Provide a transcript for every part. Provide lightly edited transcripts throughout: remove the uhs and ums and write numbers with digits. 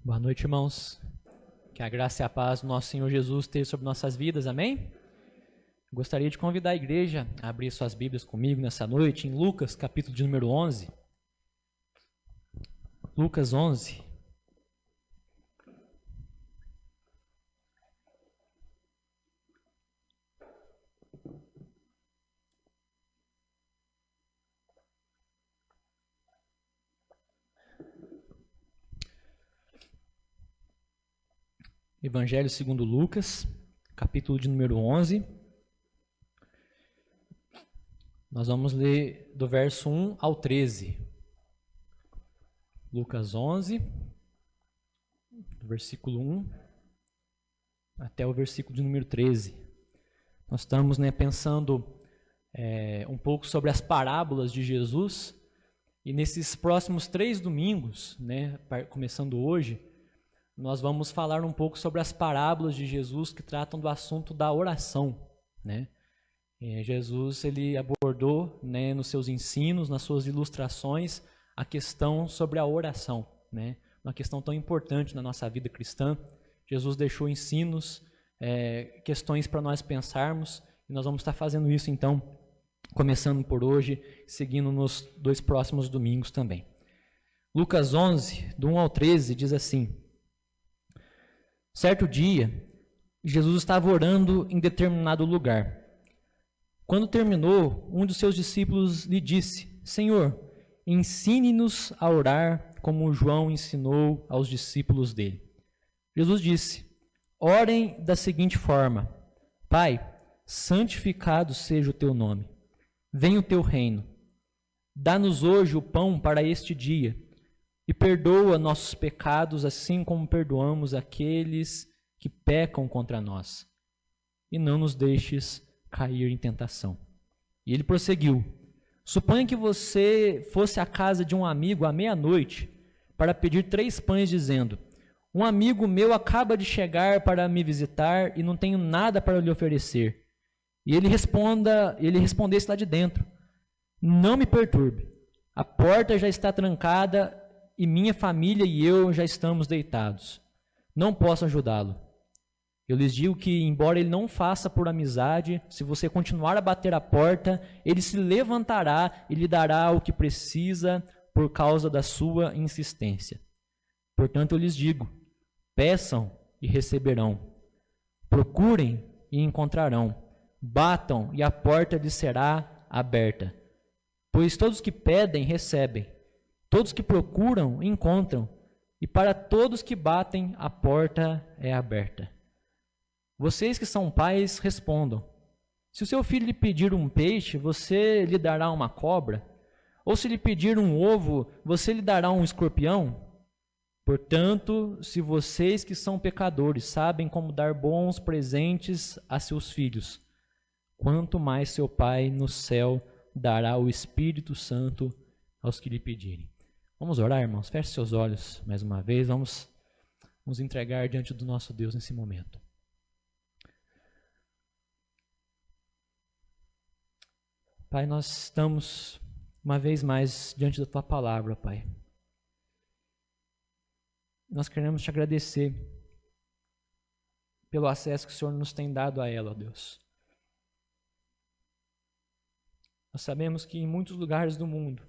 Boa noite, irmãos. Que a graça e a paz do nosso Senhor Jesus esteja sobre nossas vidas, amém? Gostaria de convidar a igreja a abrir suas Bíblias comigo nessa noite em Lucas, capítulo de número 11. Lucas 11. Evangelho segundo Lucas, capítulo de número 11. Nós vamos ler do verso 1 ao 13. Lucas 11, do versículo 1 até o versículo de número 13. Nós estamos pensando um pouco sobre as parábolas de Jesus, e nesses próximos 3 domingos, começando hoje, nós vamos falar um pouco sobre as parábolas de Jesus que tratam do assunto da oração, Jesus ele abordou, nos seus ensinos, nas suas ilustrações, a questão sobre a oração, uma questão tão importante na nossa vida cristã. Jesus deixou ensinos, questões para nós pensarmos, e nós vamos estar fazendo isso então, começando por hoje, seguindo nos 2 próximos domingos também. Lucas 11, do 1 ao 13, diz assim: Certo dia, Jesus estava orando em determinado lugar. Quando terminou, um dos seus discípulos lhe disse: Senhor, ensine-nos a orar como João ensinou aos discípulos dele. Jesus disse: Orem da seguinte forma: Pai, santificado seja o teu nome. Venha o teu reino. Dá-nos hoje o pão para este dia. E perdoa nossos pecados, assim como perdoamos aqueles que pecam contra nós. E não nos deixes cair em tentação. E ele prosseguiu: Suponha que você fosse à casa de um amigo à meia-noite para pedir 3 pães, dizendo: Um amigo meu acaba de chegar para me visitar e não tenho nada para lhe oferecer. E ele respondesse lá de dentro: Não me perturbe, a porta já está trancada e minha família e eu já estamos deitados. Não posso ajudá-lo. Eu lhes digo que, embora ele não faça por amizade, se você continuar a bater a porta, ele se levantará e lhe dará o que precisa por causa da sua insistência. Portanto, eu lhes digo: peçam e receberão. Procurem e encontrarão. Batam e a porta lhes será aberta. Pois todos que pedem, recebem. Todos que procuram, encontram, e para todos que batem, a porta é aberta. Vocês que são pais, respondam: se o seu filho lhe pedir um peixe, você lhe dará uma cobra? Ou se lhe pedir um ovo, você lhe dará um escorpião? Portanto, se vocês que são pecadores sabem como dar bons presentes a seus filhos, quanto mais seu Pai no céu dará o Espírito Santo aos que lhe pedirem. Vamos orar, irmãos? Feche seus olhos mais uma vez. Vamos nos entregar diante do nosso Deus nesse momento. Pai, nós estamos uma vez mais diante da Tua palavra, Pai. Nós queremos Te agradecer pelo acesso que o Senhor nos tem dado a ela, ó Deus. Nós sabemos que em muitos lugares do mundo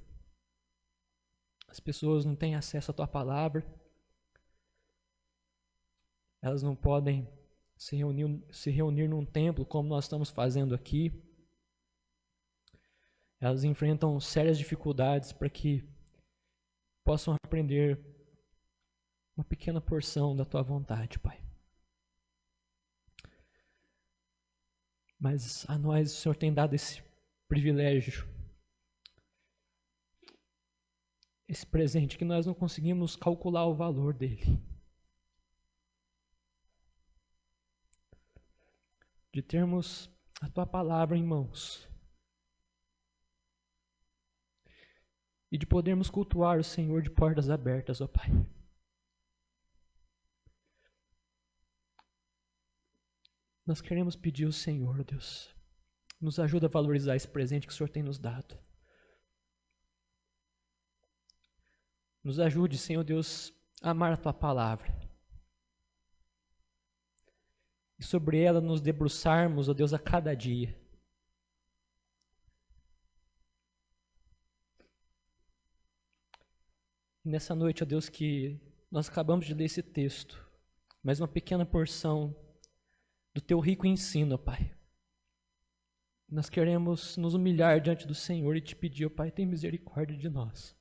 as pessoas não têm acesso à Tua palavra, elas não podem se reunir num templo como nós estamos fazendo aqui. Elas enfrentam sérias dificuldades para que possam aprender uma pequena porção da Tua vontade, Pai. Mas a nós o Senhor tem dado esse privilégio, esse presente que nós não conseguimos calcular o valor dele. De termos a Tua palavra em mãos. E de podermos cultuar o Senhor de portas abertas, ó Pai. Nós queremos pedir ao Senhor, Deus, nos ajuda a valorizar esse presente que o Senhor tem nos dado. Nos ajude, Senhor Deus, amar a Tua palavra. E sobre ela nos debruçarmos, ó Deus, a cada dia. E nessa noite, ó Deus, que nós acabamos de ler esse texto, mais uma pequena porção do Teu rico ensino, ó Pai. Nós queremos nos humilhar diante do Senhor e te pedir, ó Pai, tem misericórdia de nós.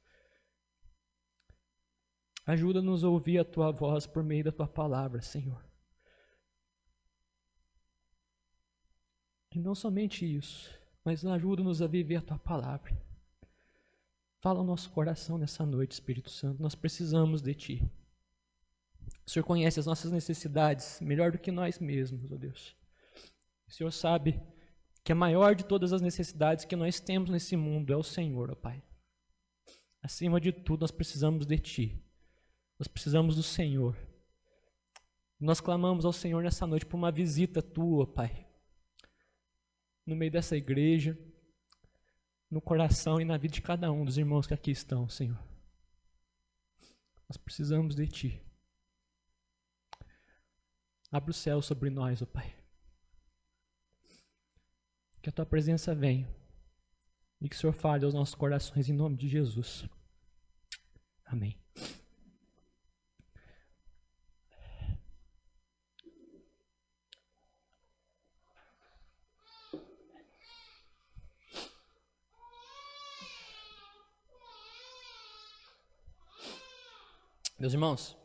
Ajuda-nos a ouvir a Tua voz por meio da Tua palavra, Senhor. E não somente isso, mas ajuda-nos a viver a Tua palavra. Fala ao nosso coração nessa noite, Espírito Santo. Nós precisamos de Ti. O Senhor conhece as nossas necessidades melhor do que nós mesmos, ó Deus. O Senhor sabe que a maior de todas as necessidades que nós temos nesse mundo é o Senhor, ó Pai. Acima de tudo, nós precisamos de Ti. Nós precisamos do Senhor. Nós clamamos ao Senhor nessa noite por uma visita Tua, Pai. No meio dessa igreja, no coração e na vida de cada um dos irmãos que aqui estão, Senhor. Nós precisamos de Ti. Abre o céu sobre nós, ó Pai. Que a Tua presença venha e que o Senhor fale aos nossos corações em nome de Jesus. Amém. Meus irmãos,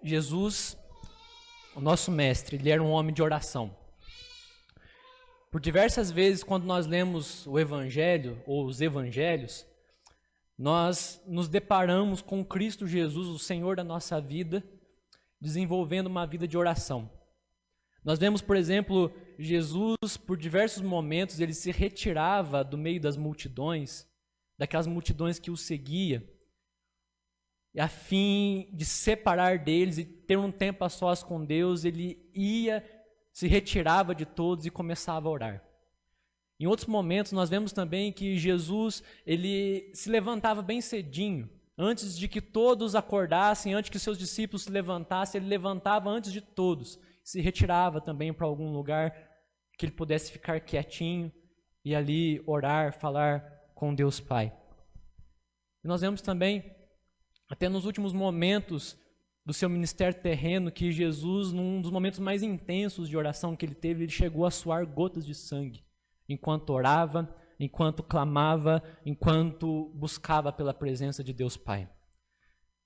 Jesus, o nosso mestre, ele era um homem de oração. Por diversas vezes, quando nós lemos o Evangelho, ou os Evangelhos, nós nos deparamos com Cristo Jesus, o Senhor da nossa vida, desenvolvendo uma vida de oração. Nós vemos, por exemplo, Jesus, por diversos momentos, ele se retirava do meio das multidões, daquelas multidões que o seguiam, a fim de separar deles e ter um tempo a sós com Deus, ele ia, se retirava de todos e começava a orar. Em outros momentos, nós vemos também que Jesus, ele se levantava bem cedinho, antes de que todos acordassem, antes que seus discípulos se levantassem, ele levantava antes de todos, se retirava também para algum lugar que ele pudesse ficar quietinho e ali orar, falar com Deus Pai. E nós vemos também, até nos últimos momentos do seu ministério terreno, que Jesus, num dos momentos mais intensos de oração que ele teve, ele chegou a suar gotas de sangue, enquanto orava, enquanto clamava, enquanto buscava pela presença de Deus Pai.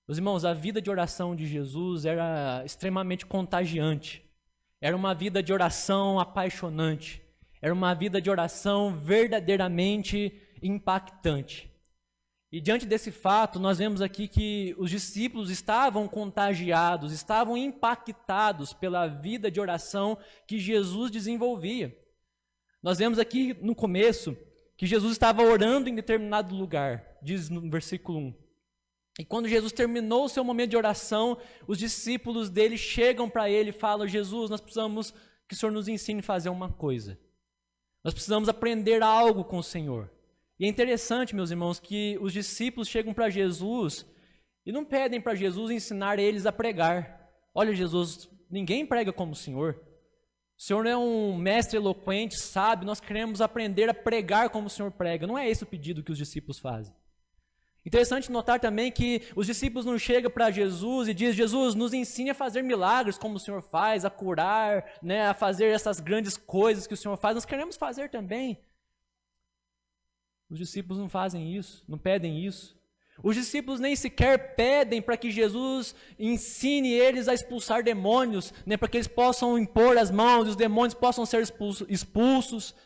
Meus irmãos, a vida de oração de Jesus era extremamente contagiante. Era uma vida de oração apaixonante. Era uma vida de oração verdadeiramente impactante. E diante desse fato, nós vemos aqui que os discípulos estavam contagiados, estavam impactados pela vida de oração que Jesus desenvolvia. Nós vemos aqui no começo que Jesus estava orando em determinado lugar, diz no versículo 1. E quando Jesus terminou o seu momento de oração, os discípulos dele chegam para ele e falam: Jesus, nós precisamos que o Senhor nos ensine a fazer uma coisa. Nós precisamos aprender algo com o Senhor. E é interessante, meus irmãos, que os discípulos chegam para Jesus e não pedem para Jesus ensinar eles a pregar. Olha, Jesus, ninguém prega como o Senhor. O Senhor é um mestre eloquente, sábio, nós queremos aprender a pregar como o Senhor prega. Não é esse o pedido que os discípulos fazem. Interessante notar também que os discípulos não chegam para Jesus e dizem: Jesus, nos ensine a fazer milagres como o Senhor faz, a curar, a fazer essas grandes coisas que o Senhor faz. Nós queremos fazer também. Os discípulos não fazem isso, não pedem isso. Os discípulos nem sequer pedem para que Jesus ensine eles a expulsar demônios, para que eles possam impor as mãos e os demônios possam ser expulsos.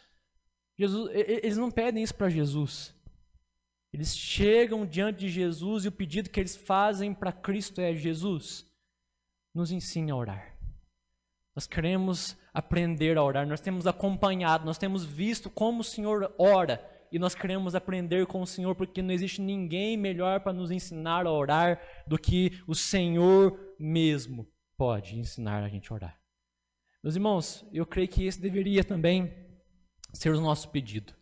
Eles não pedem isso para Jesus. Eles chegam diante de Jesus e o pedido que eles fazem para Cristo é: Jesus, nos ensine a orar. Nós queremos aprender a orar, nós temos acompanhado, nós temos visto como o Senhor ora. E nós queremos aprender com o Senhor, porque não existe ninguém melhor para nos ensinar a orar do que o Senhor mesmo pode ensinar a gente a orar. Meus irmãos, eu creio que esse deveria também ser o nosso pedido.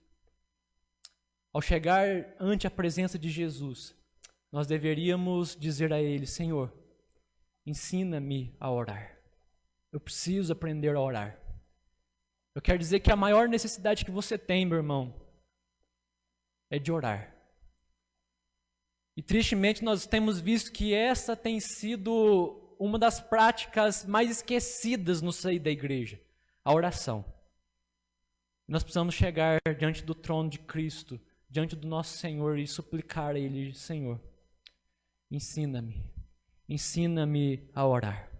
Ao chegar ante a presença de Jesus, nós deveríamos dizer a Ele: Senhor, ensina-me a orar. Eu preciso aprender a orar. Eu quero dizer que a maior necessidade que você tem, meu irmão, é de orar. E tristemente nós temos visto que essa tem sido uma das práticas mais esquecidas no seio da igreja, a oração. Nós precisamos chegar diante do trono de Cristo, diante do nosso Senhor e suplicar a Ele: Senhor, ensina-me a orar.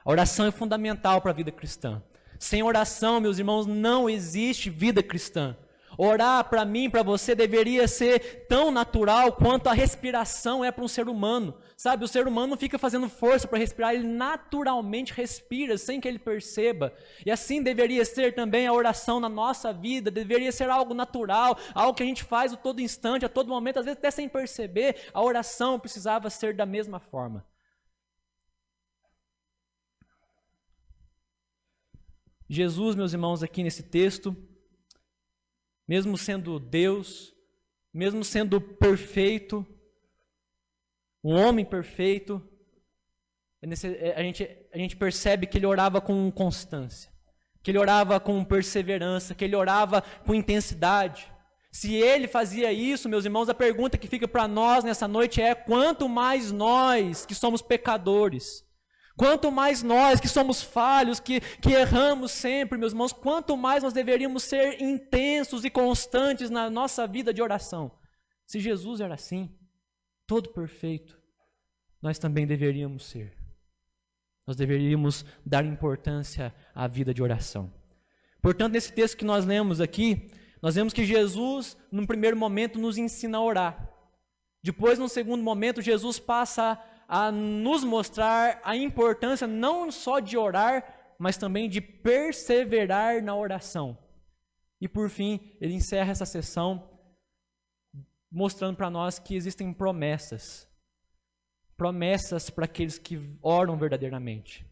A oração é fundamental para a vida cristã. Sem oração, meus irmãos, não existe vida cristã. Orar para mim, para você, deveria ser tão natural quanto a respiração é para um ser humano. Sabe, o ser humano não fica fazendo força para respirar, ele naturalmente respira sem que ele perceba. E assim deveria ser também a oração na nossa vida, deveria ser algo natural, algo que a gente faz a todo instante, a todo momento, às vezes até sem perceber. A oração precisava ser da mesma forma. Jesus, meus irmãos, aqui nesse texto, mesmo sendo Deus, mesmo sendo perfeito, um homem perfeito, a gente percebe que ele orava com constância, que ele orava com perseverança, que ele orava com intensidade. Se ele fazia isso, meus irmãos, a pergunta que fica para nós nessa noite é: quanto mais nós que somos pecadores, quanto mais nós que somos falhos, que erramos sempre, meus irmãos, quanto mais nós deveríamos ser intensos e constantes na nossa vida de oração. Se Jesus era assim, todo perfeito, nós também deveríamos ser. Nós deveríamos dar importância à vida de oração. Portanto, nesse texto que nós lemos aqui, nós vemos que Jesus, num primeiro momento, nos ensina a orar. Depois, num segundo momento, Jesus passa a nos mostrar a importância não só de orar, mas também de perseverar na oração. E por fim, ele encerra essa sessão mostrando para nós que existem promessas. Promessas para aqueles que oram verdadeiramente.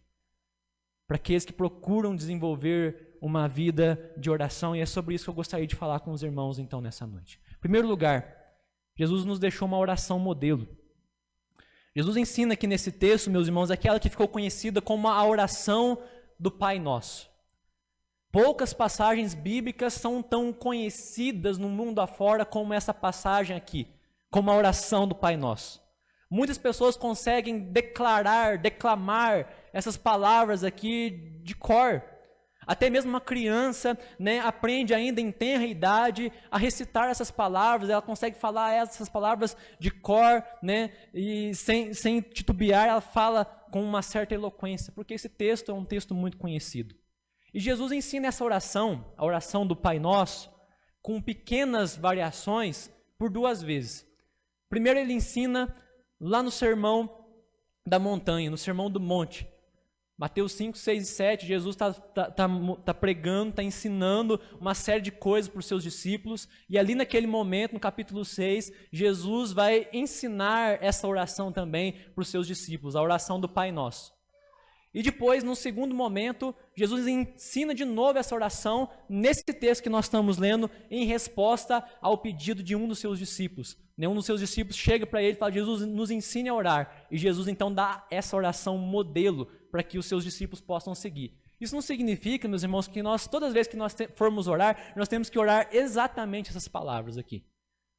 Para aqueles que procuram desenvolver uma vida de oração. E é sobre isso que eu gostaria de falar com os irmãos então nessa noite. Em primeiro lugar, Jesus nos deixou uma oração modelo. Jesus ensina aqui nesse texto, meus irmãos, aquela que ficou conhecida como a oração do Pai Nosso. Poucas passagens bíblicas são tão conhecidas no mundo afora como essa passagem aqui, como a oração do Pai Nosso. Muitas pessoas conseguem declamar essas palavras aqui de cor. Até mesmo uma criança, né, aprende ainda em tenra idade a recitar essas palavras, ela consegue falar essas palavras de cor, né, e sem titubear, ela fala com uma certa eloquência, porque esse texto é um texto muito conhecido. E Jesus ensina essa oração, a oração do Pai Nosso, com pequenas variações por duas vezes. Primeiro ele ensina lá no Sermão da Montanha, no Sermão do Monte. Mateus 5, 6 e 7, Jesus está pregando, está ensinando uma série de coisas para os seus discípulos. E ali naquele momento, no capítulo 6, Jesus vai ensinar essa oração também para os seus discípulos, a oração do Pai Nosso. E depois, num segundo momento, Jesus ensina de novo essa oração, nesse texto que nós estamos lendo, em resposta ao pedido de um dos seus discípulos. Um dos seus discípulos chega para ele e fala: Jesus, nos ensine a orar. E Jesus então dá essa oração modelo para que os seus discípulos possam seguir. Isso não significa, meus irmãos, que todas as vezes que nós formos orar, nós temos que orar exatamente essas palavras aqui.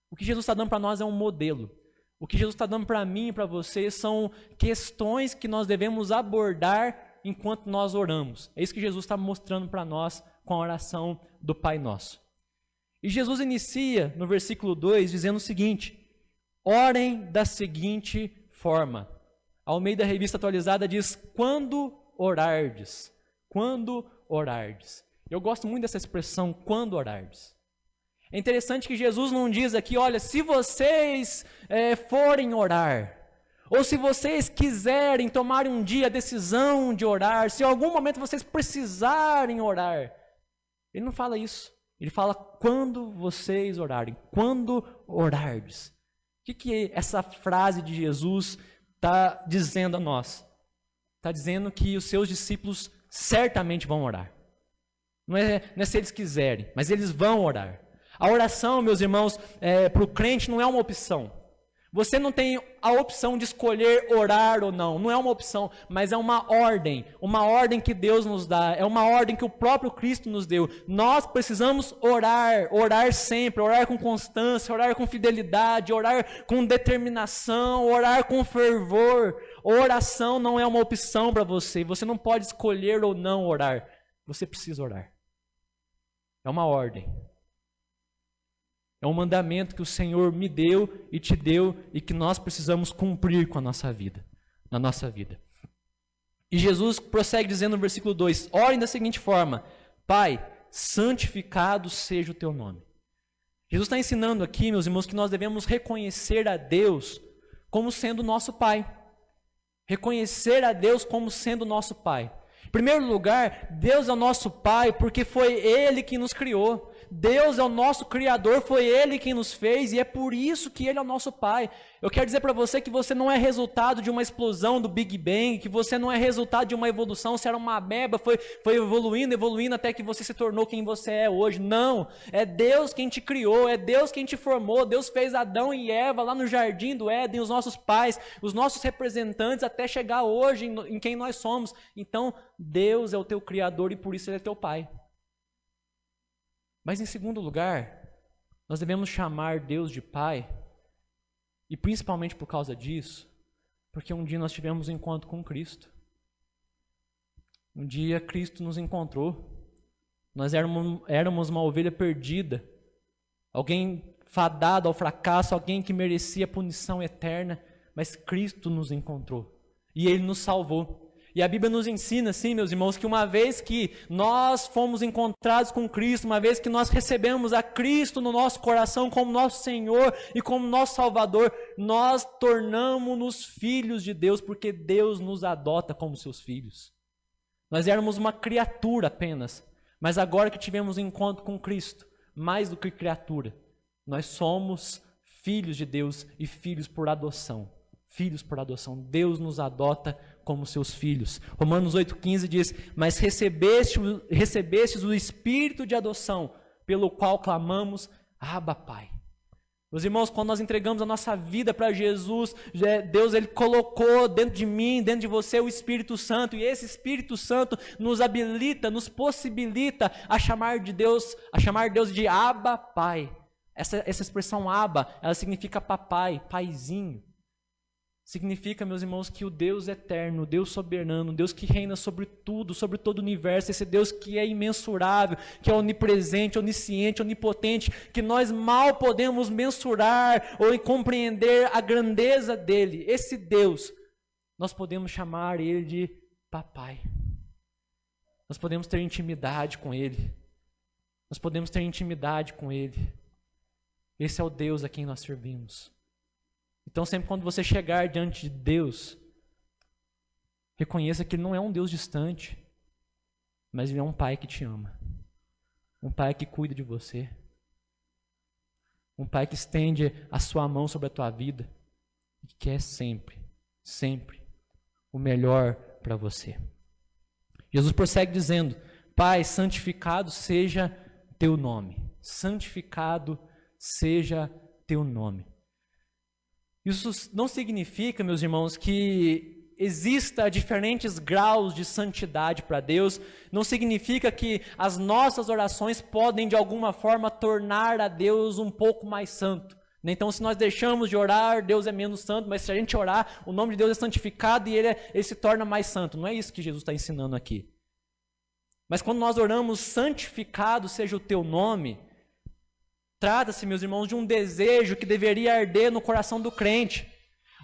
O que Jesus está dando para nós é um modelo. O que Jesus está dando para mim e para você são questões que nós devemos abordar enquanto nós oramos. É isso que Jesus está mostrando para nós com a oração do Pai Nosso. E Jesus inicia no versículo 2 dizendo o seguinte: orem da seguinte forma. A Almeida Revista Atualizada diz: quando orardes. Quando orardes. Eu gosto muito dessa expressão, quando orardes. É interessante que Jesus não diz aqui: olha, se vocês forem orar, ou se vocês quiserem tomar um dia a decisão de orar, se em algum momento vocês precisarem orar. Ele não fala isso. Ele fala quando vocês orarem, quando orardes. O que essa frase de Jesus está dizendo a nós? Está dizendo que os seus discípulos certamente vão orar. Não é se eles quiserem, mas eles vão orar. A oração, meus irmãos, para o crente não é uma opção. Você não tem a opção de escolher orar ou não. Não é uma opção, mas é uma ordem que Deus nos dá, é uma ordem que o próprio Cristo nos deu. Nós precisamos orar sempre, orar com constância, orar com fidelidade, orar com determinação, orar com fervor. Oração não é uma opção para você. Você não pode escolher ou não orar. Você precisa orar. É uma ordem. É um mandamento que o Senhor me deu e te deu e que nós precisamos cumprir com a nossa vida, na nossa vida. E Jesus prossegue dizendo no versículo 2, orem da seguinte forma, Pai, santificado seja o teu nome. Jesus está ensinando aqui, meus irmãos, que nós devemos reconhecer a Deus como sendo nosso Pai. Reconhecer a Deus como sendo nosso Pai. Em primeiro lugar, Deus é o nosso Pai porque foi Ele que nos criou. Deus é o nosso Criador, foi Ele quem nos fez e é por isso que Ele é o nosso Pai. Eu quero dizer para você que você não é resultado de uma explosão do Big Bang, que você não é resultado de uma evolução, você era uma ameba, foi evoluindo até que você se tornou quem você é hoje. Não, é Deus quem te criou, é Deus quem te formou. Deus fez Adão e Eva lá no jardim do Éden, os nossos pais, os nossos representantes, até chegar hoje em quem nós somos. Então, Deus é o teu Criador e por isso Ele é teu Pai. Mas em segundo lugar, nós devemos chamar Deus de Pai, e principalmente por causa disso, porque um dia nós tivemos um encontro com Cristo. Um dia Cristo nos encontrou, nós éramos uma ovelha perdida, alguém fadado ao fracasso, alguém que merecia punição eterna, mas Cristo nos encontrou, e Ele nos salvou. E a Bíblia nos ensina, sim, meus irmãos, que uma vez que nós fomos encontrados com Cristo, uma vez que nós recebemos a Cristo no nosso coração como nosso Senhor e como nosso Salvador, nós tornamos-nos filhos de Deus, porque Deus nos adota como seus filhos. Nós éramos uma criatura apenas, mas agora que tivemos um encontro com Cristo, mais do que criatura, nós somos filhos de Deus e filhos por adoção. Filhos por adoção. Deus nos adota como seus filhos. Romanos 8,15 diz, mas recebestes o Espírito de adoção, pelo qual clamamos, Abba, Pai. Meus irmãos, quando nós entregamos a nossa vida para Jesus, Deus Ele colocou dentro de mim, dentro de você o Espírito Santo, e esse Espírito Santo nos habilita, nos possibilita a chamar Deus de Abba, Pai. Essa expressão Abba, ela significa papai, paizinho. Significa, meus irmãos, que o Deus eterno, o Deus soberano, o Deus que reina sobre tudo, sobre todo o universo, esse Deus que é imensurável, que é onipresente, onisciente, onipotente, que nós mal podemos mensurar ou compreender a grandeza dele. Esse Deus, nós podemos chamar ele de papai. Nós podemos ter intimidade com ele. Nós podemos ter intimidade com ele. Esse é o Deus a quem nós servimos. Então, sempre quando você chegar diante de Deus, reconheça que Ele não é um Deus distante, mas Ele é um Pai que te ama, um Pai que cuida de você, um Pai que estende a sua mão sobre a tua vida e que quer sempre, sempre o melhor para você. Jesus prossegue dizendo, Pai, santificado seja teu nome, santificado seja teu nome. Isso não significa, meus irmãos, que exista diferentes graus de santidade para Deus. Não significa que as nossas orações podem, de alguma forma, tornar a Deus um pouco mais santo. Então, se nós deixamos de orar, Deus é menos santo, mas se a gente orar, o nome de Deus é santificado e ele se torna mais santo. Não é isso que Jesus está ensinando aqui. Mas quando nós oramos, santificado seja o teu nome, trata-se, meus irmãos, de um desejo que deveria arder no coração do crente.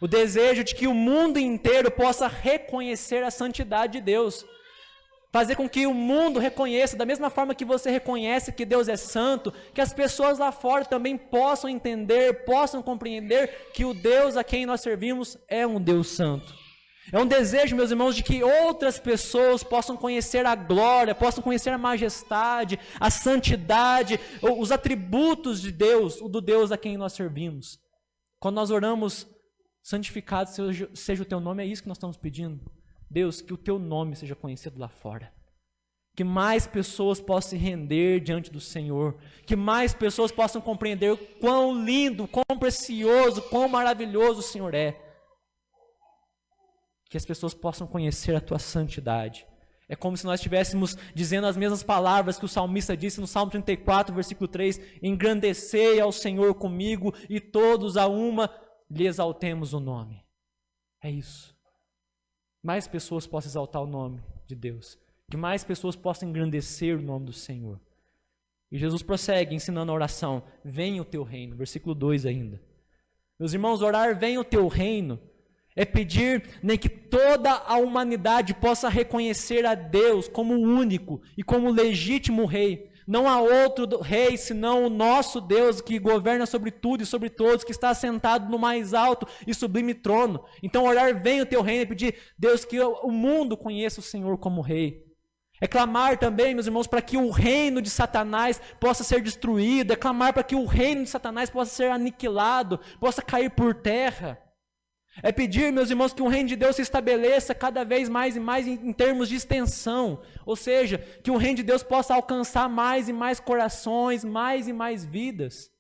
O desejo de que o mundo inteiro possa reconhecer a santidade de Deus. Fazer com que o mundo reconheça, da mesma forma que você reconhece que Deus é santo, que as pessoas lá fora também possam entender, possam compreender que o Deus a quem nós servimos é um Deus santo. É um desejo, meus irmãos, de que outras pessoas possam conhecer a glória, possam conhecer a majestade, a santidade, os atributos de Deus, do Deus a quem nós servimos. Quando nós oramos, santificado seja o teu nome, é isso que nós estamos pedindo. Deus, que o teu nome seja conhecido lá fora. Que mais pessoas possam se render diante do Senhor. Que mais pessoas possam compreender quão lindo, quão precioso, quão maravilhoso o Senhor é. Que as pessoas possam conhecer a tua santidade. É como se nós estivéssemos dizendo as mesmas palavras que o salmista disse no Salmo 34, versículo 3. Engrandecei ao Senhor comigo e todos a uma lhe exaltemos o nome. É isso. Mais pessoas possam exaltar o nome de Deus. Que mais pessoas possam engrandecer o nome do Senhor. E Jesus prossegue ensinando a oração. Venha o teu reino. Versículo 2 ainda. Meus irmãos, orar venha o teu reino é pedir que toda a humanidade possa reconhecer a Deus como o único e como legítimo rei. Não há outro rei senão o nosso Deus que governa sobre tudo e sobre todos, que está sentado no mais alto e sublime trono. Então orar venha o teu reino e pedir, Deus, que o mundo conheça o Senhor como rei. É clamar também, meus irmãos, para que o reino de Satanás possa ser destruído, é clamar para que o reino de Satanás possa ser aniquilado, possa cair por terra. É pedir, meus irmãos, que o reino de Deus se estabeleça cada vez mais e mais em termos de extensão. Ou seja, que o reino de Deus possa alcançar mais e mais corações, mais e mais vidas.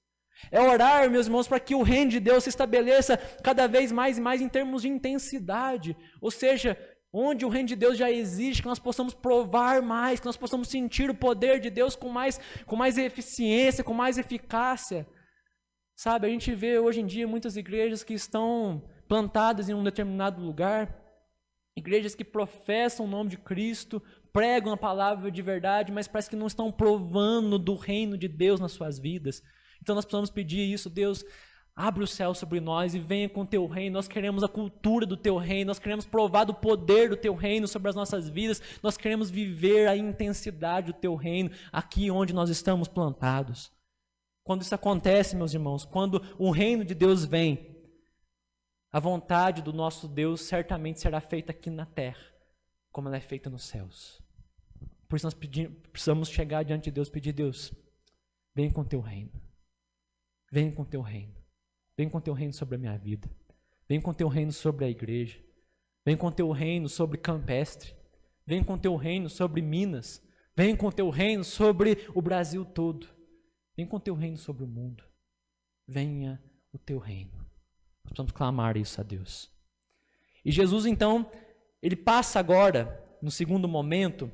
É orar, meus irmãos, para que o reino de Deus se estabeleça cada vez mais e mais em termos de intensidade. Ou seja, onde o reino de Deus já existe, que nós possamos provar mais, que nós possamos sentir o poder de Deus com mais eficiência, com mais eficácia. Sabe, a gente vê hoje em dia muitas igrejas que estão plantadas em um determinado lugar, igrejas que professam o nome de Cristo, pregam a palavra de verdade, mas parece que não estão provando do reino de Deus nas suas vidas. Então nós precisamos pedir isso, Deus, abre o céu sobre nós e venha com o teu reino. Nós queremos a cultura do teu reino, nós queremos provar do poder do teu reino sobre as nossas vidas, nós queremos viver a intensidade do teu reino aqui onde nós estamos plantados. Quando isso acontece, meus irmãos, quando o reino de Deus vem, a vontade do nosso Deus certamente será feita aqui na terra, como ela é feita nos céus. Por isso nós precisamos chegar diante de Deus e pedir, Deus, vem com o teu reino. Vem com o teu reino. Vem com o teu reino sobre a minha vida. Vem com o teu reino sobre a igreja. Vem com o teu reino sobre Campestre. Vem com o teu reino sobre Minas. Vem com o teu reino sobre o Brasil todo. Vem com o teu reino sobre o mundo. Venha o teu reino. Nós precisamos clamar isso a Deus. E Jesus, então, ele passa agora, no segundo momento,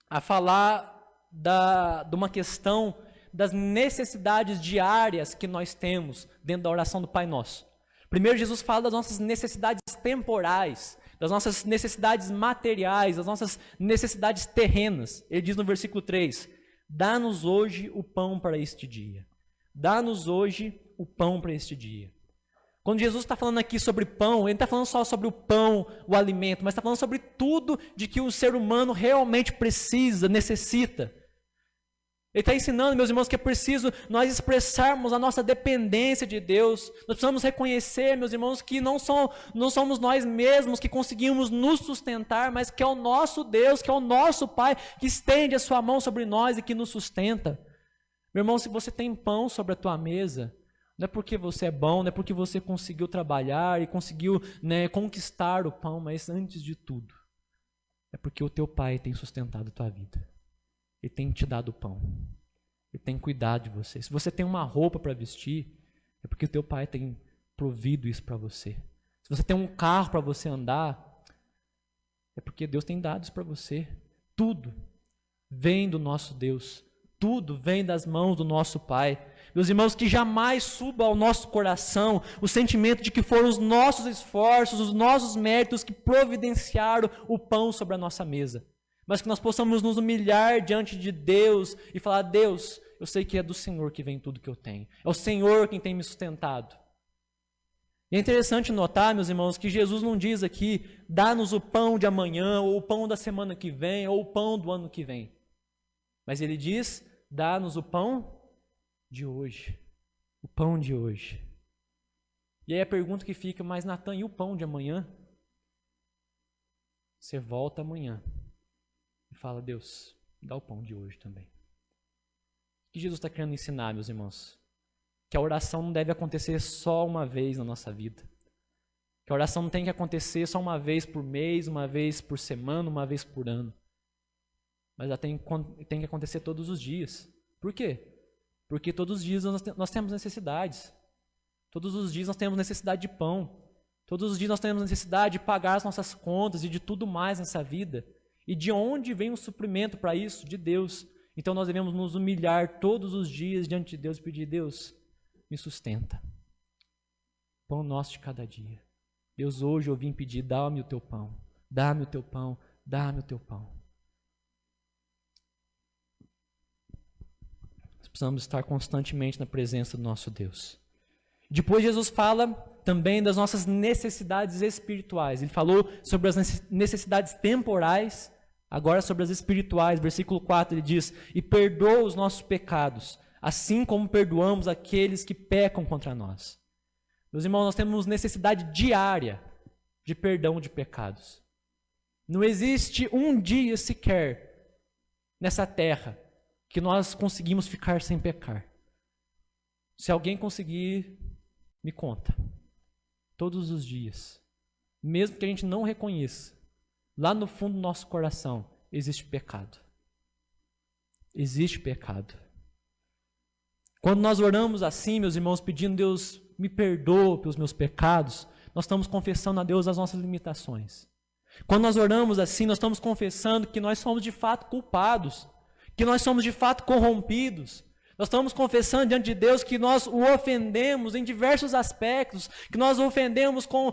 a falar de uma questão das necessidades diárias que nós temos dentro da oração do Pai Nosso. Primeiro, Jesus fala das nossas necessidades temporais, das nossas necessidades materiais, das nossas necessidades terrenas. Ele diz no versículo 3, dá-nos hoje o pão para este dia. Dá-nos hoje o pão para este dia. Quando Jesus está falando aqui sobre pão, ele não está falando só sobre o pão, o alimento, mas está falando sobre tudo de que o ser humano realmente precisa, necessita. Ele está ensinando, meus irmãos, que é preciso nós expressarmos a nossa dependência de Deus. Nós precisamos reconhecer, meus irmãos, que não somos nós mesmos que conseguimos nos sustentar, mas que é o nosso Deus, que é o nosso Pai, que estende a sua mão sobre nós e que nos sustenta. Meu irmão, se você tem pão sobre a tua mesa, não é porque você é bom, não é porque você conseguiu trabalhar e conseguiu conquistar o pão, mas antes de tudo, é porque o teu Pai tem sustentado a tua vida. Ele tem te dado o pão. Ele tem cuidado de você. Se você tem uma roupa para vestir, é porque o teu Pai tem provido isso para você. Se você tem um carro para você andar, é porque Deus tem dado isso para você. Tudo vem do nosso Deus. Tudo vem das mãos do nosso Pai. Meus irmãos, que jamais suba ao nosso coração o sentimento de que foram os nossos esforços, os nossos méritos que providenciaram o pão sobre a nossa mesa. Mas que nós possamos nos humilhar diante de Deus e falar, Deus, eu sei que é do Senhor que vem tudo que eu tenho. É o Senhor quem tem me sustentado. E é interessante notar, meus irmãos, que Jesus não diz aqui, dá-nos o pão de amanhã, ou o pão da semana que vem, ou o pão do ano que vem. Mas ele diz, dá-nos o pão de hoje. O pão de hoje. E aí a pergunta que fica, mas Natan, e o pão de amanhã? Você volta amanhã e fala, Deus, dá o pão de hoje também. O que Jesus está querendo ensinar, meus irmãos? Que a oração não deve acontecer só uma vez na nossa vida. Que a oração não tem que acontecer só uma vez por mês, uma vez por semana, uma vez por ano. mas ela tem que acontecer todos os dias. Por quê? Porque todos os dias nós temos necessidades. Todos os dias nós temos necessidade de pão. Todos os dias nós temos necessidade de pagar as nossas contas e de tudo mais nessa vida. E de onde vem o suprimento para isso? De Deus. Então nós devemos nos humilhar todos os dias diante de Deus e pedir: Deus, me sustenta. Pão nosso de cada dia. Deus, hoje eu vim pedir: dá-me o teu pão. Dá-me o teu pão. Dá-me o teu pão. Nós precisamos estar constantemente na presença do nosso Deus. Depois Jesus fala também das nossas necessidades espirituais. Ele falou sobre as necessidades temporais, agora sobre as espirituais. Versículo 4 ele diz: e perdoa os nossos pecados, assim como perdoamos aqueles que pecam contra nós. Meus irmãos, nós temos necessidade diária de perdão de pecados. Não existe um dia sequer nessa terra que nós conseguimos ficar sem pecar. Se alguém conseguir, me conta. Todos os dias. Mesmo que a gente não reconheça, lá no fundo do nosso coração existe pecado. Existe pecado. Quando nós oramos assim, meus irmãos, pedindo: Deus, me perdoa pelos meus pecados, nós estamos confessando a Deus as nossas limitações. Quando nós oramos assim, nós estamos confessando que nós somos de fato culpados, que nós somos de fato corrompidos. Nós estamos confessando diante de Deus que nós o ofendemos em diversos aspectos, que nós o ofendemos com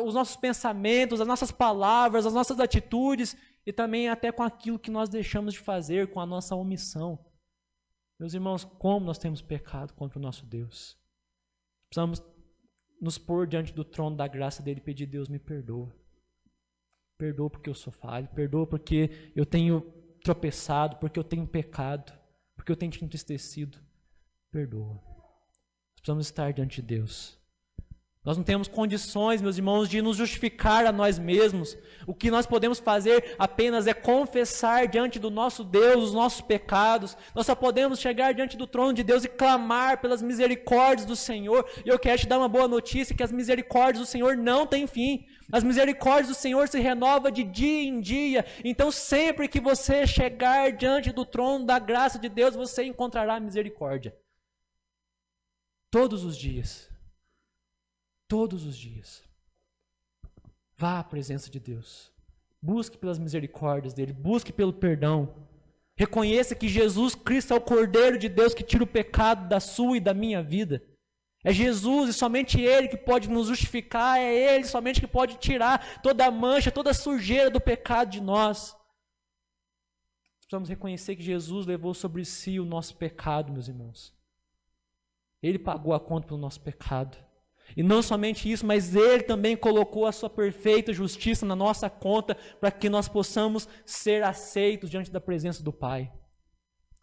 os nossos pensamentos, as nossas palavras, as nossas atitudes e também até com aquilo que nós deixamos de fazer, com a nossa omissão. Meus irmãos, como nós temos pecado contra o nosso Deus. Precisamos nos pôr diante do trono da graça dele e pedir: Deus, me perdoa. Perdoa porque eu sou falho, perdoa porque eu tenho tropeçado, porque eu tenho pecado, porque eu tenho te entristecido. Perdoa. Nós precisamos estar diante de Deus. Nós não temos condições, meus irmãos, de nos justificar a nós mesmos. O que nós podemos fazer apenas é confessar diante do nosso Deus os nossos pecados. Nós só podemos chegar diante do trono de Deus e clamar pelas misericórdias do Senhor. E eu quero te dar uma boa notícia, que as misericórdias do Senhor não têm fim. As misericórdias do Senhor se renovam de dia em dia. Então sempre que você chegar diante do trono da graça de Deus, você encontrará misericórdia. Todos os dias. Todos os dias. Vá à presença de Deus. Busque pelas misericórdias dele. Busque pelo perdão. Reconheça que Jesus Cristo é o Cordeiro de Deus que tira o pecado da sua e da minha vida. É Jesus e somente Ele que pode nos justificar. É Ele somente que pode tirar toda a mancha, toda a sujeira do pecado de nós. Precisamos reconhecer que Jesus levou sobre si o nosso pecado, meus irmãos. Ele pagou a conta pelo nosso pecado. E não somente isso, mas Ele também colocou a sua perfeita justiça na nossa conta para que nós possamos ser aceitos diante da presença do Pai.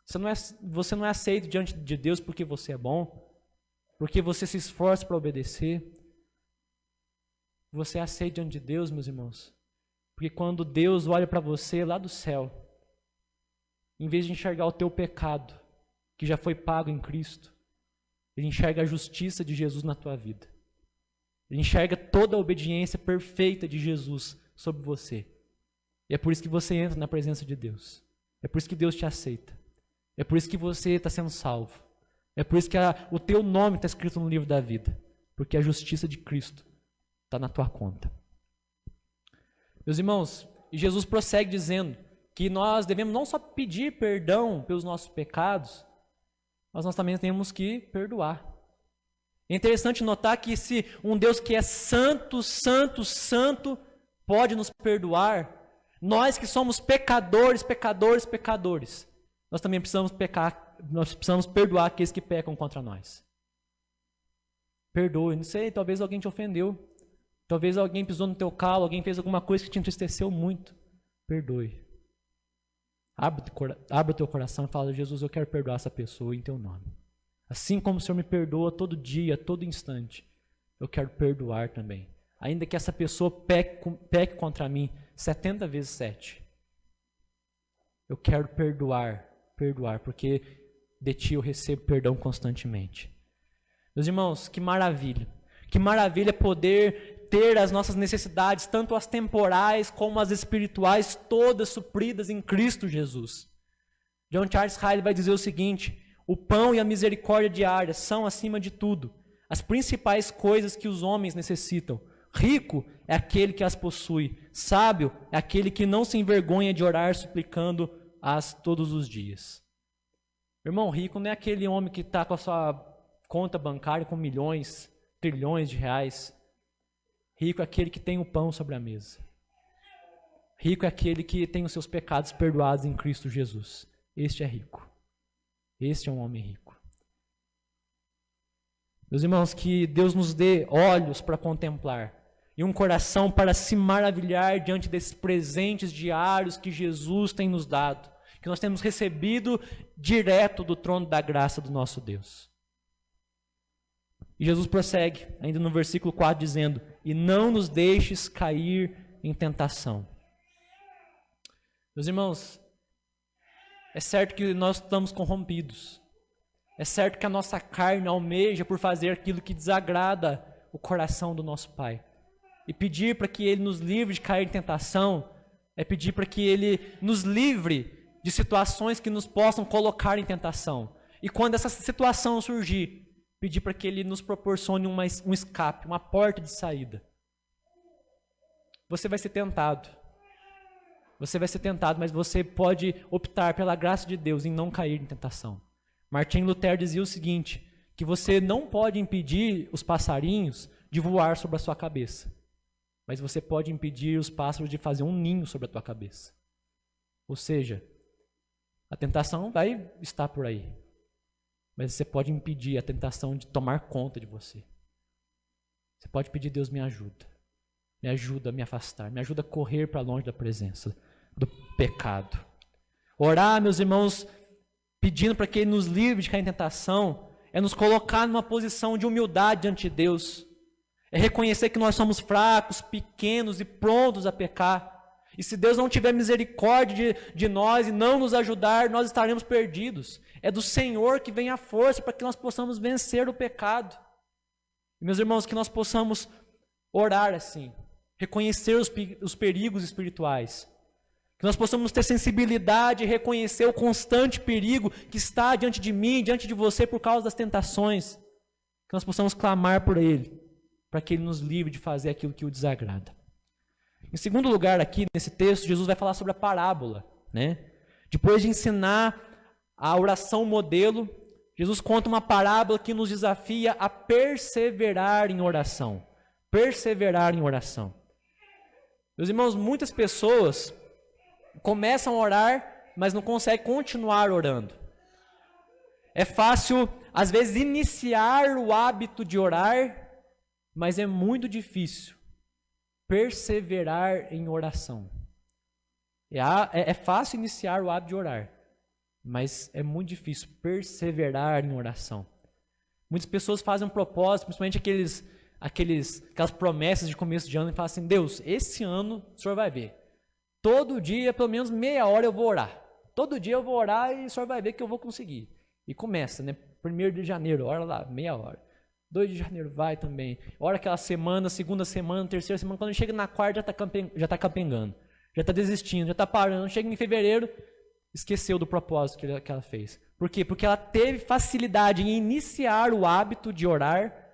Você não é aceito diante de Deus porque você é bom, porque você se esforça para obedecer. Você é aceito diante de Deus, meus irmãos, porque quando Deus olha para você lá do céu, em vez de enxergar o teu pecado, que já foi pago em Cristo, Ele enxerga a justiça de Jesus na tua vida. Ele enxerga toda a obediência perfeita de Jesus sobre você. E é por isso que você entra na presença de Deus. É por isso que Deus te aceita. É por isso que você está sendo salvo. É por isso que o teu nome está escrito no livro da vida. Porque a justiça de Cristo está na tua conta. Meus irmãos, e Jesus prossegue dizendo que nós devemos não só pedir perdão pelos nossos pecados, mas nós também temos que perdoar. É interessante notar que se um Deus que é santo, santo, santo, pode nos perdoar, nós que somos pecadores, pecadores, pecadores, nós também precisamos perdoar aqueles que pecam contra nós. Perdoe, não sei, talvez alguém te ofendeu, talvez alguém pisou no teu calo, alguém fez alguma coisa que te entristeceu muito. Perdoe. Abre o teu coração e fala: Jesus, eu quero perdoar essa pessoa em teu nome. Assim como o Senhor me perdoa todo dia, todo instante, eu quero perdoar também. Ainda que essa pessoa peque contra mim 70 vezes 7. Eu quero perdoar, porque de ti eu recebo perdão constantemente. Meus irmãos, que maravilha. Que maravilha poder ter as nossas necessidades, tanto as temporais como as espirituais, todas supridas em Cristo Jesus. John Charles Riley vai dizer o seguinte: o pão e a misericórdia diária são, acima de tudo, as principais coisas que os homens necessitam. Rico é aquele que as possui. Sábio é aquele que não se envergonha de orar suplicando-as todos os dias. Irmão, rico não é aquele homem que está com a sua conta bancária com milhões, trilhões de reais. Rico é aquele que tem o pão sobre a mesa. Rico é aquele que tem os seus pecados perdoados em Cristo Jesus. Este é rico. Este é um homem rico. Meus irmãos, que Deus nos dê olhos para contemplar e um coração para se maravilhar diante desses presentes diários que Jesus tem nos dado, que nós temos recebido direto do trono da graça do nosso Deus. E Jesus prossegue, ainda no versículo 4, dizendo: e não nos deixes cair em tentação. Meus irmãos, é certo que nós estamos corrompidos. É certo que a nossa carne almeja por fazer aquilo que desagrada o coração do nosso Pai. E pedir para que Ele nos livre de cair em tentação é pedir para que Ele nos livre de situações que nos possam colocar em tentação. E quando essa situação surgir, pedir para que Ele nos proporcione um escape, uma porta de saída. Você vai ser tentado. Você vai ser tentado, mas você pode optar pela graça de Deus em não cair em tentação. Martim Lutero dizia o seguinte, que você não pode impedir os passarinhos de voar sobre a sua cabeça, mas você pode impedir os pássaros de fazer um ninho sobre a tua cabeça. Ou seja, a tentação vai estar por aí, mas você pode impedir a tentação de tomar conta de você. Você pode pedir: Deus, me ajuda a me afastar, me ajuda a correr para longe da presença do pecado. Orar, meus irmãos, pedindo para que Ele nos livre de cair em tentação, é nos colocar numa posição de humildade diante de Deus. É reconhecer que nós somos fracos, pequenos e prontos a pecar. E se Deus não tiver misericórdia de nós e não nos ajudar, nós estaremos perdidos. É do Senhor que vem a força para que nós possamos vencer o pecado. E, meus irmãos, que nós possamos orar assim, reconhecer os perigos espirituais. Que nós possamos ter sensibilidade e reconhecer o constante perigo que está diante de mim, diante de você por causa das tentações. Que nós possamos clamar por Ele, para que Ele nos livre de fazer aquilo que o desagrada. Em segundo lugar, aqui nesse texto, Jesus vai falar sobre a parábola, né? Depois de ensinar a oração modelo, Jesus conta uma parábola que nos desafia a perseverar em oração. Perseverar em oração. Meus irmãos, muitas pessoas começam a orar, mas não conseguem continuar orando. É fácil, às vezes, iniciar o hábito de orar, mas é muito difícil perseverar em oração. É fácil iniciar o hábito de orar, mas é muito difícil perseverar em oração. Muitas pessoas fazem um propósito, principalmente aquelas promessas de começo de ano, e falam assim: Deus, esse ano o Senhor vai ver. Todo dia, pelo menos meia hora eu vou orar. Todo dia eu vou orar e o Senhor vai ver que eu vou conseguir. E começa, né? 1º de janeiro, ora lá, meia hora. 2 de janeiro, vai também. Ora aquela semana, segunda semana, terceira semana, quando chega na quarta já está capengando. Já está desistindo, já está parando. Chega em fevereiro, esqueceu do propósito que ela fez. Por quê? Porque ela teve facilidade em iniciar o hábito de orar,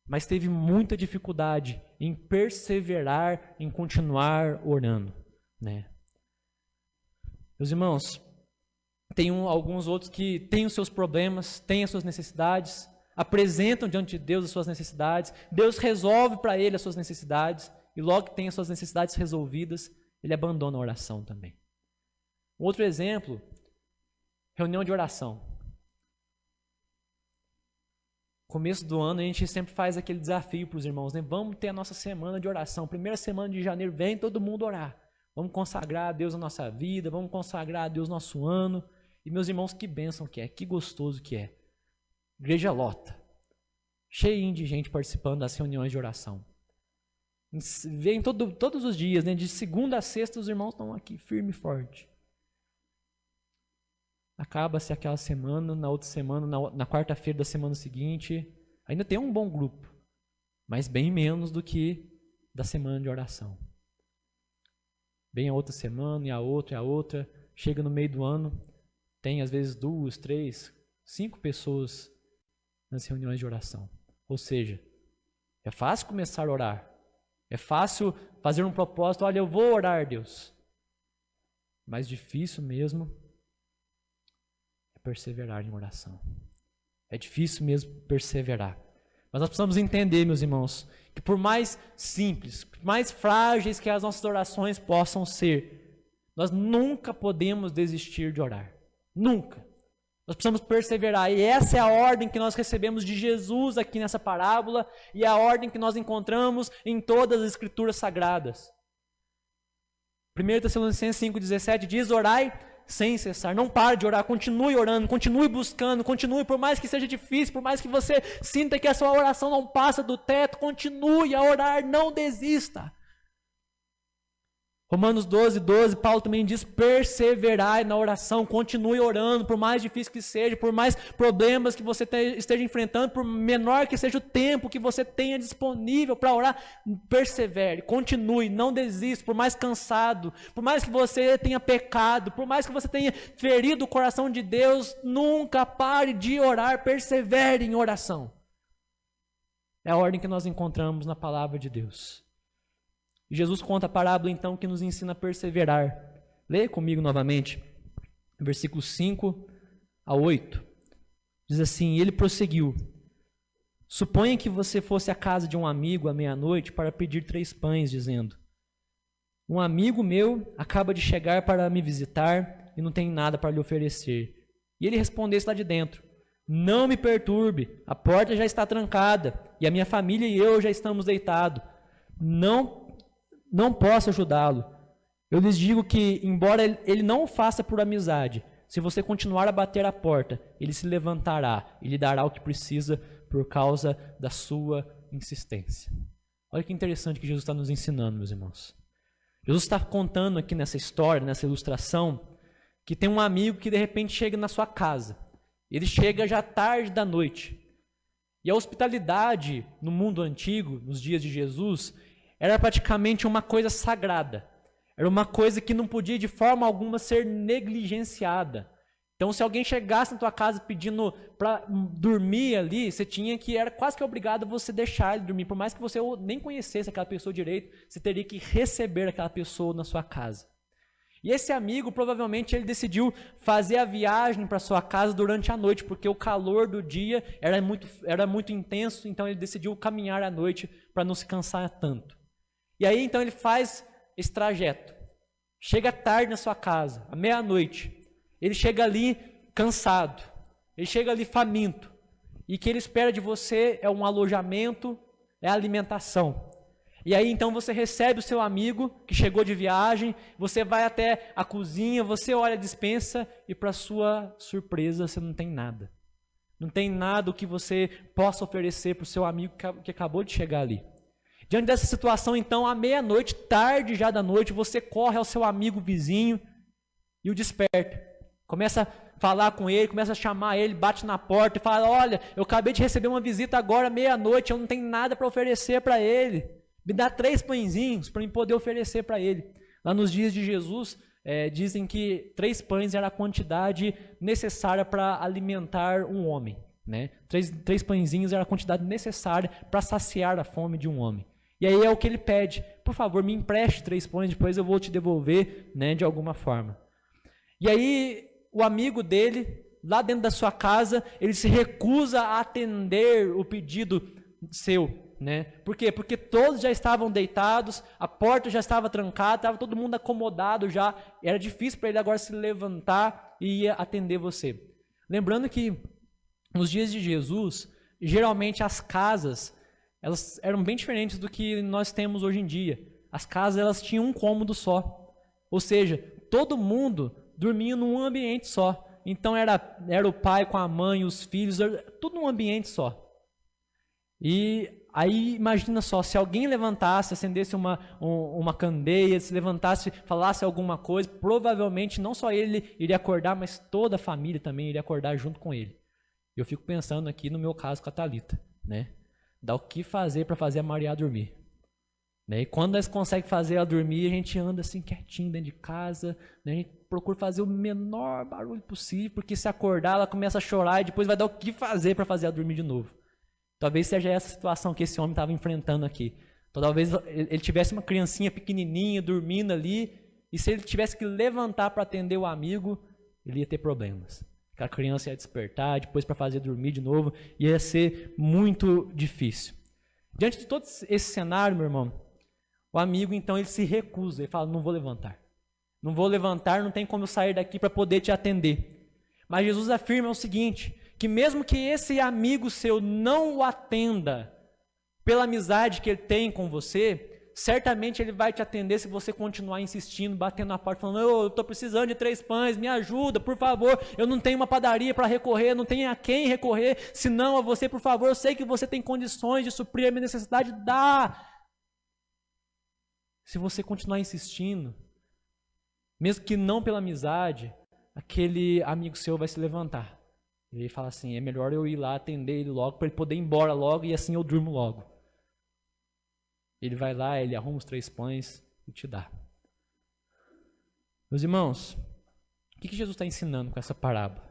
mas teve muita dificuldade em perseverar, em continuar orando, né? Meus irmãos, tem alguns outros que têm os seus problemas, têm as suas necessidades, apresentam diante de Deus as suas necessidades, Deus resolve para ele as suas necessidades, e logo que tem as suas necessidades resolvidas, ele abandona a oração também. Outro exemplo, reunião de oração. Começo do ano a gente sempre faz aquele desafio para os irmãos, né? Vamos ter a nossa semana de oração. 1ª semana de janeiro, vem todo mundo orar. Vamos consagrar a Deus a nossa vida, vamos consagrar a Deus nosso ano. E meus irmãos, que bênção que é, que gostoso que é. Igreja lota, cheio de gente participando das reuniões de oração. Vem todos os dias, né? De segunda a sexta os irmãos estão aqui firme e forte. Acaba-se aquela semana, na outra semana, na quarta-feira da semana seguinte, ainda tem um bom grupo. mas bem menos do que da semana de oração. Vem a outra semana, e a outra, chega no meio do ano, tem às vezes 2, 3, 5 pessoas nas reuniões de oração. Ou seja, é fácil começar a orar, é fácil fazer um propósito, olha, eu vou orar, Deus. Mais difícil mesmo é perseverar em oração. É difícil mesmo perseverar. Mas nós precisamos entender, meus irmãos, que por mais simples, por mais frágeis que as nossas orações possam ser, nós nunca podemos desistir de orar. Nunca. Nós precisamos perseverar. E essa é a ordem que nós recebemos de Jesus aqui nessa parábola e a ordem que nós encontramos em todas as Escrituras Sagradas. 1 Tessalonicenses 5,17 diz, orai sem cessar. Não pare de orar, continue orando, continue buscando, continue, por mais que seja difícil, por mais que você sinta que a sua oração não passa do teto, continue a orar, não desista. Romanos 12, Paulo também diz, perseverai na oração, continue orando, por mais difícil que seja, por mais problemas que você esteja enfrentando, por menor que seja o tempo que você tenha disponível para orar, persevere, continue, não desista, por mais cansado, por mais que você tenha pecado, por mais que você tenha ferido o coração de Deus, nunca pare de orar, persevere em oração. É a ordem que nós encontramos na palavra de Deus. Jesus conta a parábola, então, que nos ensina a perseverar. Leia comigo novamente, versículos 5 a 8. Diz assim, ele prosseguiu. Suponha que você fosse à casa de um amigo à meia-noite para pedir 3 pães, dizendo, um amigo meu acaba de chegar para me visitar e não tem nada para lhe oferecer. E ele respondesse lá de dentro, não me perturbe, a porta já está trancada e a minha família e eu já estamos deitados. Não posso ajudá-lo. Eu lhes digo que, embora ele não o faça por amizade, se você continuar a bater a porta, ele se levantará e lhe dará o que precisa por causa da sua insistência. Olha que interessante que Jesus está nos ensinando, meus irmãos. Jesus está contando aqui nessa história, nessa ilustração, que tem um amigo que de repente chega na sua casa. Ele chega já tarde da noite. E a hospitalidade no mundo antigo, nos dias de Jesus, era praticamente uma coisa sagrada. Era uma coisa que não podia de forma alguma ser negligenciada. Então, se alguém chegasse na tua casa pedindo para dormir ali, era quase que obrigado você deixar ele dormir. Por mais que você nem conhecesse aquela pessoa direito, você teria que receber aquela pessoa na sua casa. E esse amigo, provavelmente, ele decidiu fazer a viagem para sua casa durante a noite, porque o calor do dia era muito intenso, então ele decidiu caminhar à noite para não se cansar tanto. E aí, então, ele faz esse trajeto. Chega tarde na sua casa, à meia-noite. Ele chega ali cansado. Ele chega ali faminto. E o que ele espera de você é um alojamento, é alimentação. E aí, então, você recebe o seu amigo que chegou de viagem, você vai até a cozinha, você olha a despensa e, para sua surpresa, você não tem nada. Não tem nada o que você possa oferecer para o seu amigo que acabou de chegar ali. Diante dessa situação, então, à meia-noite, tarde já da noite, você corre ao seu amigo vizinho e o desperta. Começa a falar com ele, começa a chamar ele, bate na porta e fala, olha, eu acabei de receber uma visita agora, meia-noite, eu não tenho nada para oferecer para ele. Me dá 3 pãezinhos para eu poder oferecer para ele. Lá nos dias de Jesus, dizem que 3 pães era a quantidade necessária para alimentar um homem. Né? 3 pãezinhos era a quantidade necessária para saciar a fome de um homem. E aí é o que ele pede, por favor, me empreste 3 pães, depois eu vou te devolver, né, de alguma forma. E aí o amigo dele, lá dentro da sua casa, ele se recusa a atender o pedido seu. Né? Por quê? Porque todos já estavam deitados, a porta já estava trancada, estava todo mundo acomodado já, era difícil para ele agora se levantar e ir atender você. Lembrando que nos dias de Jesus, geralmente as casas, elas eram bem diferentes do que nós temos hoje em dia. As casas, elas tinham um cômodo só. Ou seja, todo mundo dormia num ambiente só. Então era o pai com a mãe, os filhos, tudo num ambiente só. E aí imagina só, se alguém levantasse, acendesse uma candeia, se levantasse, falasse alguma coisa, provavelmente não só ele iria acordar, mas toda a família também iria acordar junto com ele. Eu fico pensando aqui no meu caso com a Thalita, né? dá o que fazer para fazer a Maria dormir. Né? E quando nós conseguimos fazer ela dormir, a gente anda assim quietinho dentro de casa, né? A gente procura fazer o menor barulho possível, porque se acordar ela começa a chorar e depois vai dar o que fazer para fazer ela dormir de novo. Talvez seja essa situação que esse homem estava enfrentando aqui. Então, talvez ele tivesse uma criancinha pequenininha dormindo ali, e se ele tivesse que levantar para atender o amigo, ele ia ter problemas. A criança ia despertar, depois para fazer dormir de novo, ia ser muito difícil. Diante de todo esse cenário, meu irmão, o amigo, então, ele se recusa. Ele fala, não vou levantar. Não vou levantar, não tem como eu sair daqui para poder te atender. Mas Jesus afirma o seguinte, que mesmo que esse amigo seu não o atenda pela amizade que ele tem com você, certamente ele vai te atender se você continuar insistindo, batendo na porta, falando, eu estou precisando de 3 pães, me ajuda, por favor, eu não tenho uma padaria para recorrer, não tenho a quem recorrer, senão a você, por favor, eu sei que você tem condições de suprir a minha necessidade, dá. Se você continuar insistindo, mesmo que não pela amizade, aquele amigo seu vai se levantar. Ele fala assim, é melhor eu ir lá atender ele logo, para ele poder ir embora logo e assim eu durmo logo. Ele vai lá, ele arruma os 3 pães e te dá. Meus irmãos, o que Jesus está ensinando com essa parábola?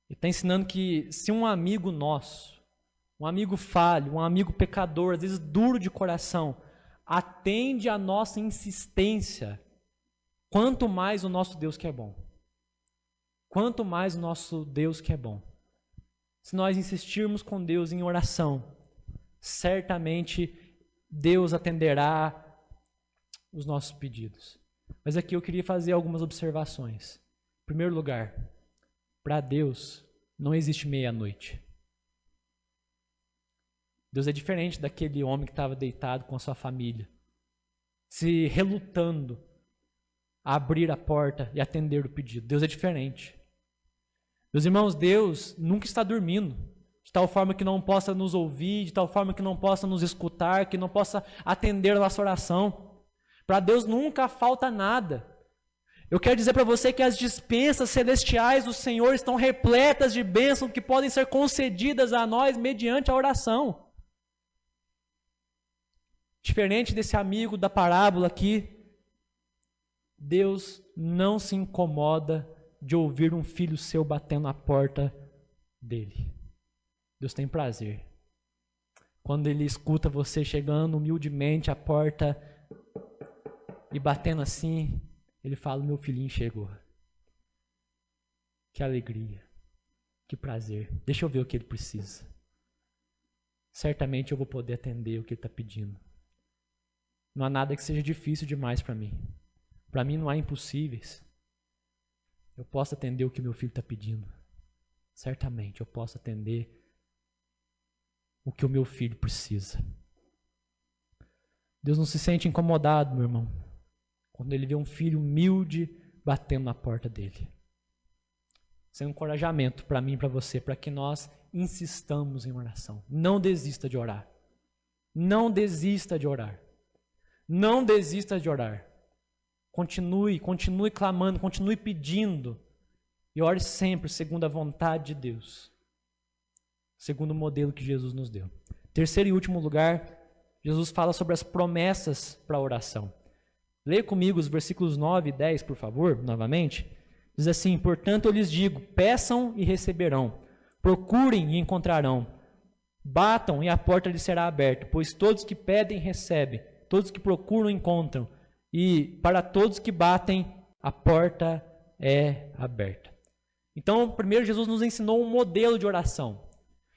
Ele está ensinando que se um amigo nosso, um amigo falho, um amigo pecador, às vezes duro de coração, atende a nossa insistência, quanto mais o nosso Deus que é bom. Quanto mais o nosso Deus que é bom. Se nós insistirmos com Deus em oração, certamente Deus atenderá os nossos pedidos. Mas aqui eu queria fazer algumas observações. Em primeiro lugar, para Deus não existe meia-noite. Deus é diferente daquele homem que estava deitado com a sua família, se relutando a abrir a porta e atender o pedido. Deus é diferente. Meus irmãos, Deus nunca está dormindo, de tal forma que não possa nos ouvir, de tal forma que não possa nos escutar, que não possa atender a nossa oração. Para Deus nunca falta nada. Eu quero dizer para você que as dispensas celestiais do Senhor estão repletas de bênçãos que podem ser concedidas a nós mediante a oração. Diferente desse amigo da parábola aqui, Deus não se incomoda de ouvir um filho seu batendo na porta dele. Deus tem prazer. Quando Ele escuta você chegando humildemente à porta e batendo assim, Ele fala, meu filhinho chegou. Que alegria, que prazer. Deixa eu ver o que ele precisa. Certamente eu vou poder atender o que ele está pedindo. Não há nada que seja difícil demais para mim. Para mim não há impossíveis. Eu posso atender o que meu filho está pedindo. Certamente eu posso atender o que o meu filho precisa. Deus não se sente incomodado, meu irmão, quando Ele vê um filho humilde batendo na porta dele. Isso é um encorajamento para mim e para você, para que nós insistamos em oração. Não desista de orar. Não desista de orar. Não desista de orar. Continue clamando, continue pedindo. E ore sempre segundo a vontade de Deus. Segundo o modelo que Jesus nos deu. Terceiro e último lugar, Jesus fala sobre as promessas para a oração. Leia comigo os versículos 9 e 10, por favor, novamente. Diz assim, portanto eu lhes digo, peçam e receberão. Procurem e encontrarão. Batam e a porta lhes será aberta. Pois todos que pedem, recebem. Todos que procuram, encontram. E para todos que batem, a porta é aberta. Então, primeiro, Jesus nos ensinou um modelo de oração.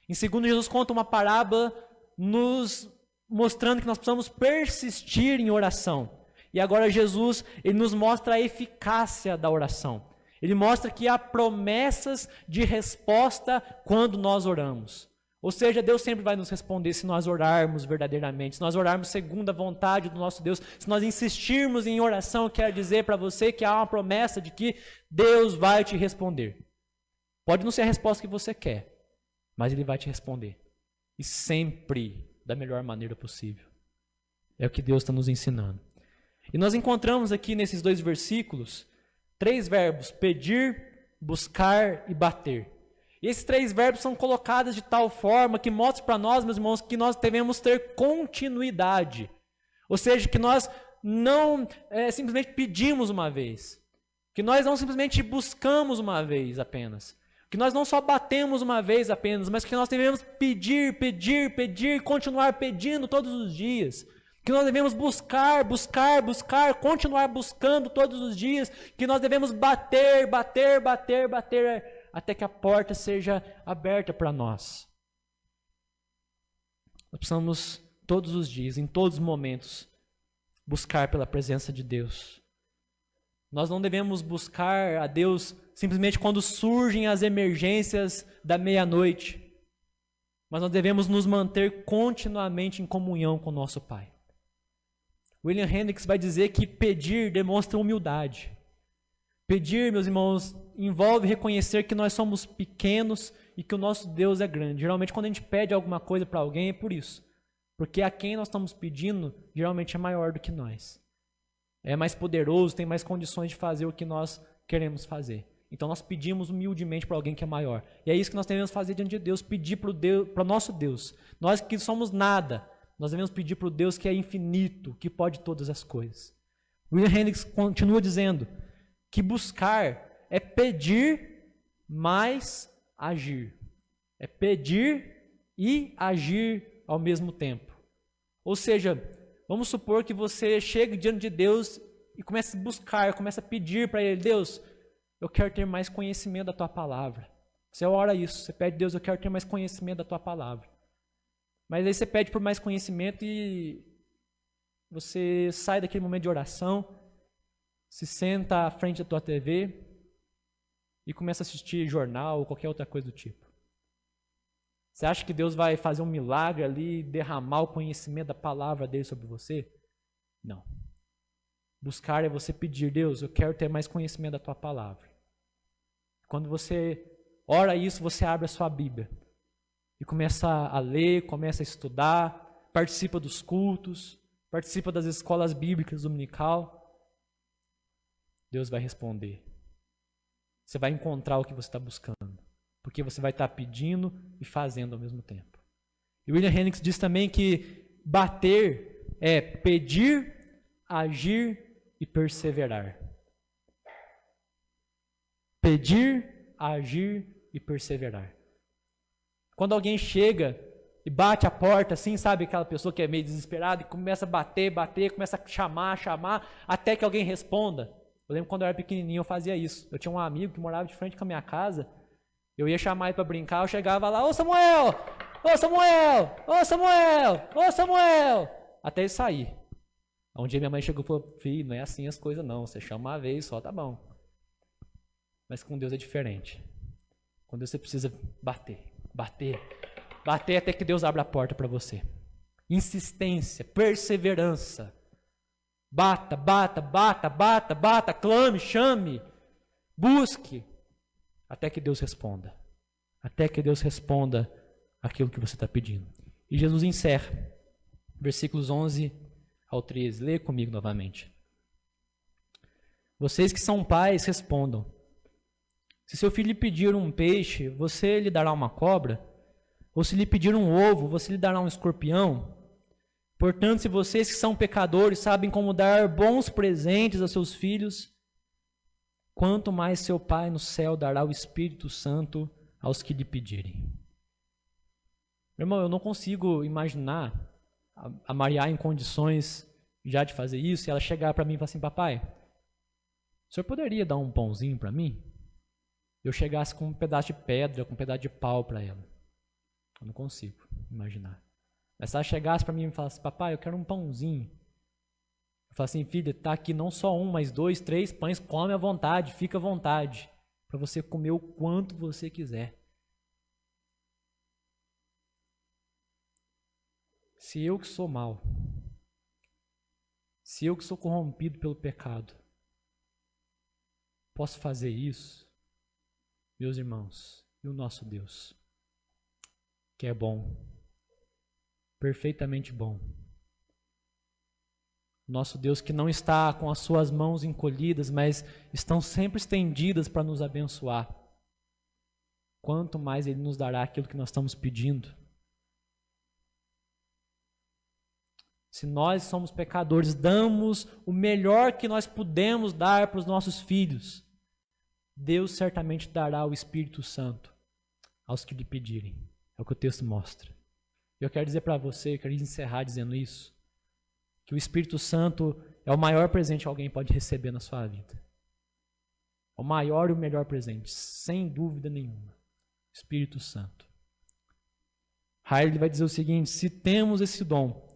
Em segundo, Jesus conta uma parábola nos mostrando que nós precisamos persistir em oração. E agora Jesus, ele nos mostra a eficácia da oração. Ele mostra que há promessas de resposta quando nós oramos. Ou seja, Deus sempre vai nos responder se nós orarmos verdadeiramente, se nós orarmos segundo a vontade do nosso Deus, se nós insistirmos em oração, eu quero dizer para você que há uma promessa de que Deus vai te responder. Pode não ser a resposta que você quer, mas Ele vai te responder. E sempre da melhor maneira possível. É o que Deus está nos ensinando. E nós encontramos aqui nesses 2 versículos 3 verbos, pedir, buscar e bater. E esses 3 verbos são colocados de tal forma que mostra para nós, meus irmãos, que nós devemos ter continuidade. Ou seja, que nós não simplesmente pedimos uma vez. Que nós não simplesmente buscamos uma vez apenas. Que nós não só batemos uma vez apenas, mas que nós devemos pedir, pedir, pedir, continuar pedindo todos os dias. Que nós devemos buscar, buscar, buscar, continuar buscando todos os dias. Que nós devemos bater, bater, bater, bater, até que a porta seja aberta para nós. Nós precisamos todos os dias, em todos os momentos, buscar pela presença de Deus. Nós não devemos buscar a Deus simplesmente quando surgem as emergências da meia-noite, mas nós devemos nos manter continuamente em comunhão com o nosso Pai. William Hendricks vai dizer que pedir demonstra humildade. Pedir, meus irmãos, envolve reconhecer que nós somos pequenos e que o nosso Deus é grande. Geralmente, quando a gente pede alguma coisa para alguém, é por isso. Porque a quem nós estamos pedindo, geralmente é maior do que nós. É mais poderoso, tem mais condições de fazer o que nós queremos fazer. Então, nós pedimos humildemente para alguém que é maior. E é isso que nós devemos fazer diante de Deus, pedir para o nosso Deus. Nós que somos nada, nós devemos pedir para o Deus que é infinito, que pode todas as coisas. William Hendricks continua dizendo que buscar é pedir mais agir. É pedir e agir ao mesmo tempo. Ou seja, vamos supor que você chegue diante de Deus e comece a buscar, comece a pedir para Ele: Deus, eu quero ter mais conhecimento da Tua Palavra. Você ora isso, você pede: Deus, eu quero ter mais conhecimento da Tua Palavra. Mas aí você pede por mais conhecimento e você sai daquele momento de oração, se senta à frente da tua TV e começa a assistir jornal ou qualquer outra coisa do tipo. Você acha que Deus vai fazer um milagre ali, derramar o conhecimento da palavra dele sobre você? Não. Buscar é você pedir: Deus, eu quero ter mais conhecimento da tua palavra. Quando você ora isso, você abre a sua Bíblia e começa a ler, começa a estudar, participa dos cultos, participa das escolas bíblicas dominical. Deus vai responder. Você vai encontrar o que você está buscando, porque você vai estar pedindo e fazendo ao mesmo tempo. E William Hendricks diz também que bater é pedir, agir e perseverar. Pedir, agir e perseverar. Quando alguém chega e bate a porta, assim, sabe, aquela pessoa que é meio desesperada e começa a bater, bater, começa a chamar, até que alguém responda. Eu lembro quando eu era pequenininho eu fazia isso. Eu tinha um amigo que morava de frente com a minha casa, eu ia chamar ele para brincar, eu chegava lá: Ô Samuel! Ô Samuel! Ô Samuel! Ô Samuel! Até ele sair. Um dia minha mãe chegou e falou: filho, não é assim as coisas não, você chama uma vez só, tá bom. Mas com Deus é diferente. Com Deus você precisa bater, bater, bater até que Deus abra a porta para você. Insistência, perseverança. Bata, bata, bata, bata, bata, clame, chame, busque, até que Deus responda. Até que Deus responda aquilo que você está pedindo. E Jesus encerra, versículos 11 ao 13. Lê comigo novamente. Vocês que são pais, respondam. Se seu filho lhe pedir um peixe, você lhe dará uma cobra? Ou se lhe pedir um ovo, você lhe dará um escorpião? Portanto, se vocês que são pecadores sabem como dar bons presentes aos seus filhos, quanto mais seu Pai no céu dará o Espírito Santo aos que lhe pedirem. Meu irmão, eu não consigo imaginar a Maria em condições já de fazer isso e ela chegar para mim e falar assim: papai, o senhor poderia dar um pãozinho para mim? Eu chegasse com um pedaço de pedra, com um pedaço de pau para ela. Eu não consigo imaginar. Mas se ela chegasse para mim e falasse: papai, eu quero um pãozinho. Eu falo assim: filha, está aqui não só um, mas 2, 3 pães, come à vontade, fica à vontade, para você comer o quanto você quiser. Se eu que sou mau, se eu que sou corrompido pelo pecado, posso fazer isso, meus irmãos, e o nosso Deus, que é bom, perfeitamente bom. Nosso Deus que não está com as suas mãos encolhidas, mas estão sempre estendidas para nos abençoar. quanto mais Ele nos dará aquilo que nós estamos pedindo. Se nós somos pecadores, damos o melhor que nós podemos dar para os nossos filhos, Deus certamente dará o Espírito Santo aos que lhe pedirem. É o que o texto mostra. Eu quero dizer para você, eu quero encerrar dizendo isso, que o Espírito Santo é o maior presente que alguém pode receber na sua vida. O maior e o melhor presente, sem dúvida nenhuma. Espírito Santo. Heidegger vai dizer o seguinte: se temos esse dom,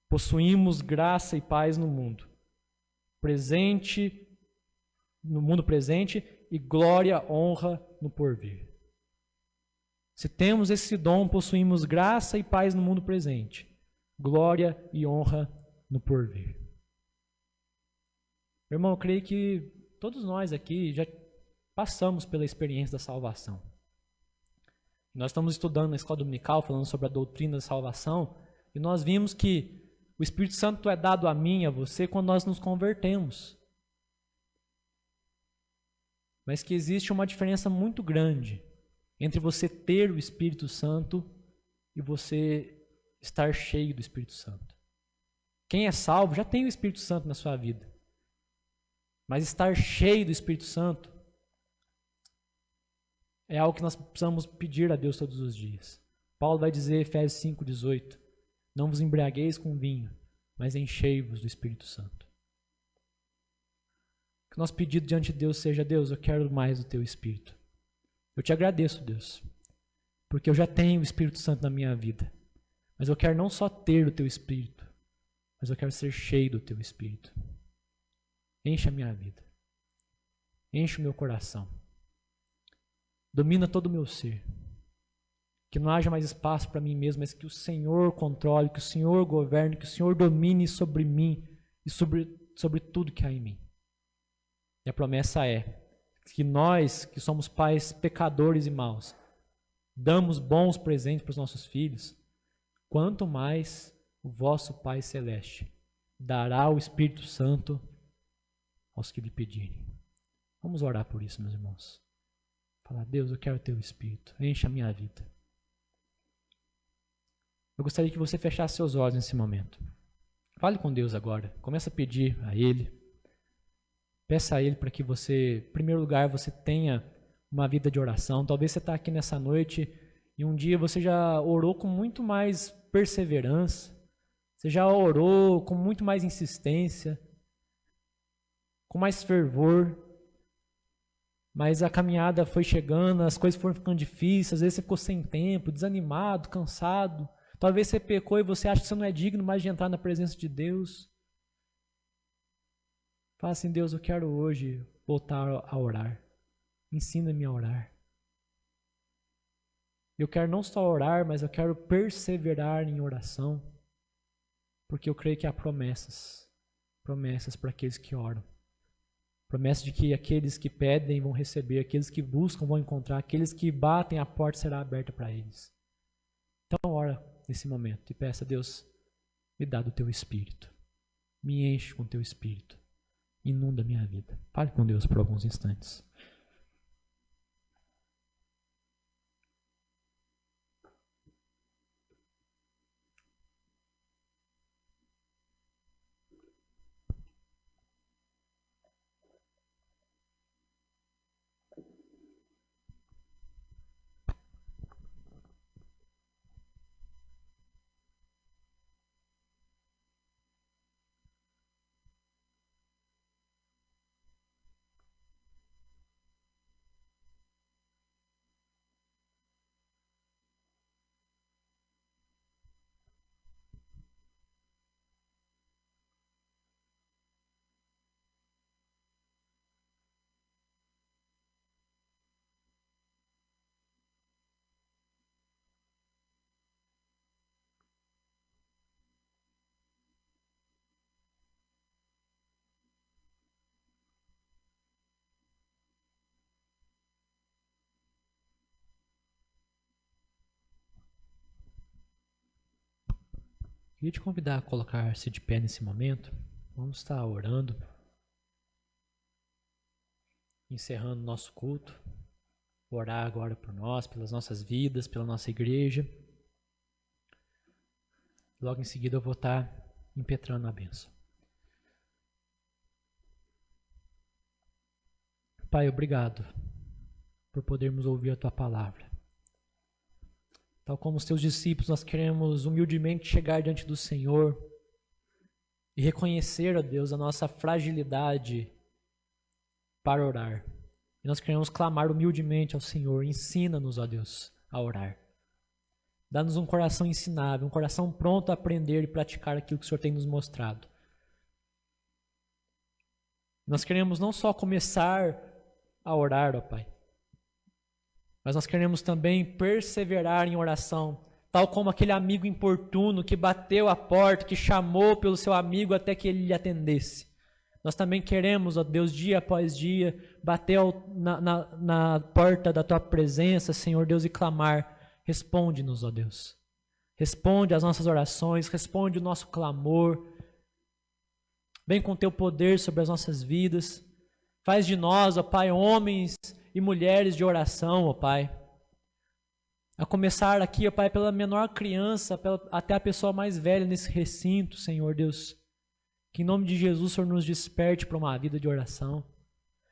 possuímos graça e paz no mundo presente e glória, honra no porvir. Se temos esse dom, possuímos graça e paz no mundo presente, glória e honra no porvir. Meu irmão, eu creio que todos nós aqui já passamos pela experiência da salvação. Nós estamos estudando na escola dominical, falando sobre a doutrina da salvação, e nós vimos que o Espírito Santo é dado a mim e a você quando nós nos convertemos. Mas que existe uma diferença muito grande entre você ter o Espírito Santo e você estar cheio do Espírito Santo. Quem é salvo já tem o Espírito Santo na sua vida. Mas estar cheio do Espírito Santo é algo que nós precisamos pedir a Deus todos os dias. Paulo vai dizer, Efésios 5,18, não vos embriagueis com vinho, mas enchei-vos do Espírito Santo. Que o nosso pedido diante de Deus seja: Deus, eu quero mais do Teu Espírito. Eu te agradeço, Deus, porque eu já tenho o Espírito Santo na minha vida. Mas eu quero não só ter o Teu Espírito, mas eu quero ser cheio do Teu Espírito. Enche a minha vida. Enche o meu coração. Domina todo o meu ser. Que não haja mais espaço para mim mesmo, mas que o Senhor controle, que o Senhor governe, que o Senhor domine sobre mim e sobre tudo que há em mim. E a promessa é que nós, que somos pais pecadores e maus, damos bons presentes para os nossos filhos, quanto mais o vosso Pai Celeste dará o Espírito Santo aos que lhe pedirem. Vamos orar por isso, meus irmãos. Falar: Deus, eu quero o Teu Espírito, enche a minha vida. Eu gostaria que você fechasse seus olhos nesse momento. Fale com Deus agora. Comece a pedir a Ele. Peça a Ele para que você, em primeiro lugar, você tenha uma vida de oração. Talvez você está aqui nessa noite e um dia você já orou com muito mais perseverança. Você já orou com muito mais insistência, com mais fervor. Mas a caminhada foi chegando, as coisas foram ficando difíceis. Às vezes você ficou sem tempo, desanimado, cansado. Talvez você pecou e você acha que você não é digno mais de entrar na presença de Deus. Fala assim: Deus, eu quero hoje voltar a orar. Ensina-me a orar. Eu quero não só orar, mas eu quero perseverar em oração. Porque eu creio que há promessas. Promessas para aqueles que oram. Promessa de que aqueles que pedem vão receber, aqueles que buscam vão encontrar, aqueles que batem, a porta será aberta para eles. Então ora nesse momento e peça: Deus, me dá do Teu Espírito. Me enche com Teu Espírito. Inunda a minha vida. Fale com Deus por alguns instantes. Queria te convidar a colocar-se de pé nesse momento. Vamos estar orando, encerrando nosso culto. orar agora por nós, pelas nossas vidas, pela nossa igreja. Logo em seguida eu vou estar impetrando a bênção. Pai, obrigado por podermos ouvir a Tua palavra. Tal como os Teus discípulos, nós queremos humildemente chegar diante do Senhor e reconhecer, ó Deus, a nossa fragilidade para orar. E nós queremos clamar humildemente ao Senhor. Ensina-nos, ó Deus, a orar. Dá-nos um coração ensinável, um coração pronto a aprender e praticar aquilo que o Senhor tem nos mostrado. Nós queremos não só começar a orar, ó Pai, mas nós queremos também perseverar em oração, tal como aquele amigo importuno que bateu a porta, que chamou pelo seu amigo até que ele lhe atendesse. Nós também queremos, ó Deus, dia após dia, bater na porta da Tua presença, Senhor Deus, e clamar. Responde-nos, ó Deus. Responde às nossas orações, responde o nosso clamor. Vem com Teu poder sobre as nossas vidas. Faz de nós, ó Pai, homens e mulheres de oração, ó Pai. A começar aqui, ó Pai, pela menor criança, até a pessoa mais velha nesse recinto, Senhor Deus. Que em nome de Jesus, o Senhor nos desperte para uma vida de oração.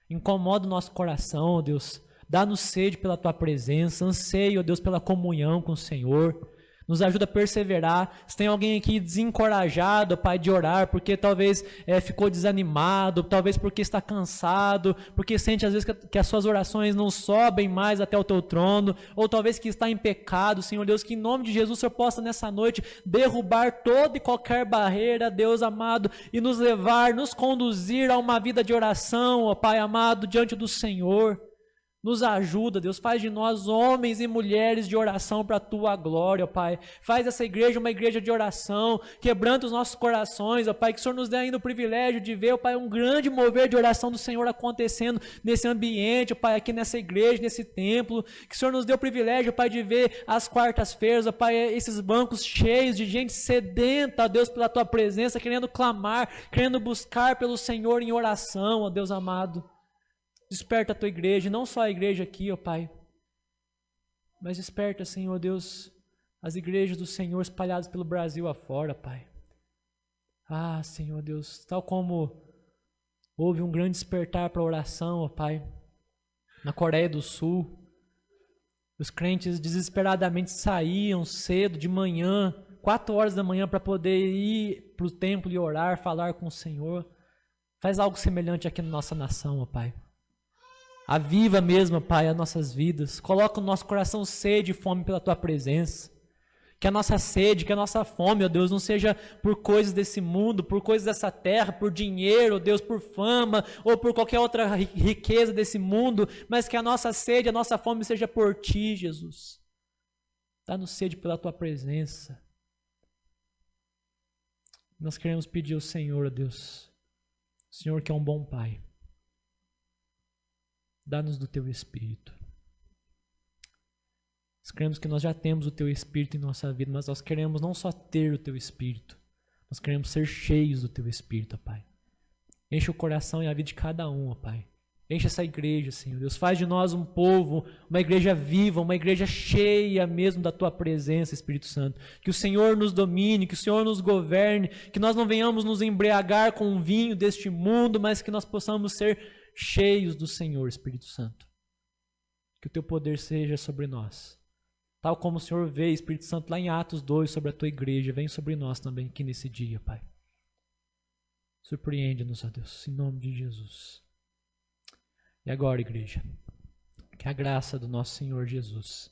Incomoda o nosso coração, ó Deus. Dá-nos sede pela Tua presença, anseio, ó Deus, pela comunhão com o Senhor. Nos ajuda a perseverar. Se tem alguém aqui desencorajado, Pai, de orar, porque talvez ficou desanimado, talvez porque está cansado, porque sente às vezes que as suas orações não sobem mais até o Teu trono, ou talvez que está em pecado, Senhor Deus, que em nome de Jesus o Senhor possa nessa noite derrubar toda e qualquer barreira, Deus amado, e nos levar, nos conduzir a uma vida de oração, ó Pai amado, diante do Senhor. Nos ajuda, Deus, faz de nós homens e mulheres de oração para a Tua glória, ó Pai. Faz essa igreja uma igreja de oração, quebranta os nossos corações, ó Pai, que o Senhor nos dê ainda o privilégio de ver, ó Pai, um grande mover de oração do Senhor acontecendo nesse ambiente, ó Pai, aqui nessa igreja, nesse templo, que o Senhor nos dê o privilégio, ó Pai, de ver às quartas-feiras, ó Pai, esses bancos cheios de gente sedenta, ó Deus, pela Tua presença, querendo clamar, querendo buscar pelo Senhor em oração, ó Deus amado. Desperta a Tua igreja, não só a igreja aqui, ó Pai, mas desperta, Senhor Deus, as igrejas do Senhor espalhadas pelo Brasil afora, Pai. Ah, Senhor Deus, tal como houve um grande despertar para a oração, ó Pai, na Coreia do Sul, os crentes desesperadamente saíam cedo, de manhã, 4 horas da manhã, para poder ir para o templo e orar, falar com o Senhor. Faz algo semelhante aqui na nossa nação, ó Pai. Aviva mesmo, Pai, as nossas vidas. Coloca o nosso coração sede e fome pela Tua presença. Que a nossa sede, que a nossa fome, ó Deus, não seja por coisas desse mundo, por coisas dessa terra, por dinheiro, ó Deus, por fama, ou por qualquer outra riqueza desse mundo, mas que a nossa sede, a nossa fome seja por Ti, Jesus. Dá-nos sede pela Tua presença. Nós queremos pedir ao Senhor, ó Deus, o Senhor que é um bom Pai, dá-nos do Teu Espírito. Nós queremos que nós já temos o Teu Espírito em nossa vida, mas nós queremos não só ter o Teu Espírito, nós queremos ser cheios do Teu Espírito, ó Pai. Enche o coração e a vida de cada um, ó Pai. Enche essa igreja, Senhor Deus. Faz de nós um povo, uma igreja viva, uma igreja cheia mesmo da Tua presença, Espírito Santo. Que o Senhor nos domine, que o Senhor nos governe, que nós não venhamos nos embriagar com o vinho deste mundo, mas que nós possamos ser cheios do Senhor, Espírito Santo. Que o Teu poder seja sobre nós. Tal como o Senhor veio, Espírito Santo, lá em Atos 2, sobre a Tua igreja, vem sobre nós também aqui nesse dia, Pai. Surpreende-nos, ó Deus, em nome de Jesus. E agora, igreja, que a graça do nosso Senhor Jesus,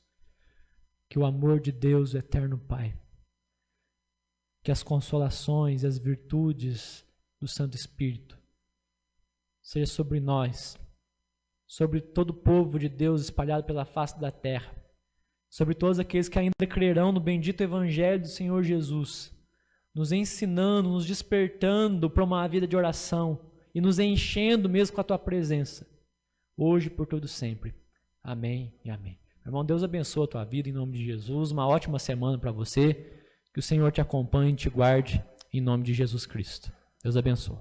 que o amor de Deus, o eterno Pai, que as consolações e as virtudes do Santo Espírito seja sobre nós, sobre todo o povo de Deus espalhado pela face da terra, sobre todos aqueles que ainda crerão no bendito Evangelho do Senhor Jesus, nos ensinando, nos despertando para uma vida de oração e nos enchendo mesmo com a Tua presença, hoje e por todo sempre. Amém e amém. Irmão, Deus abençoe a tua vida em nome de Jesus, uma ótima semana para você, que o Senhor te acompanhe e te guarde em nome de Jesus Cristo. Deus abençoe.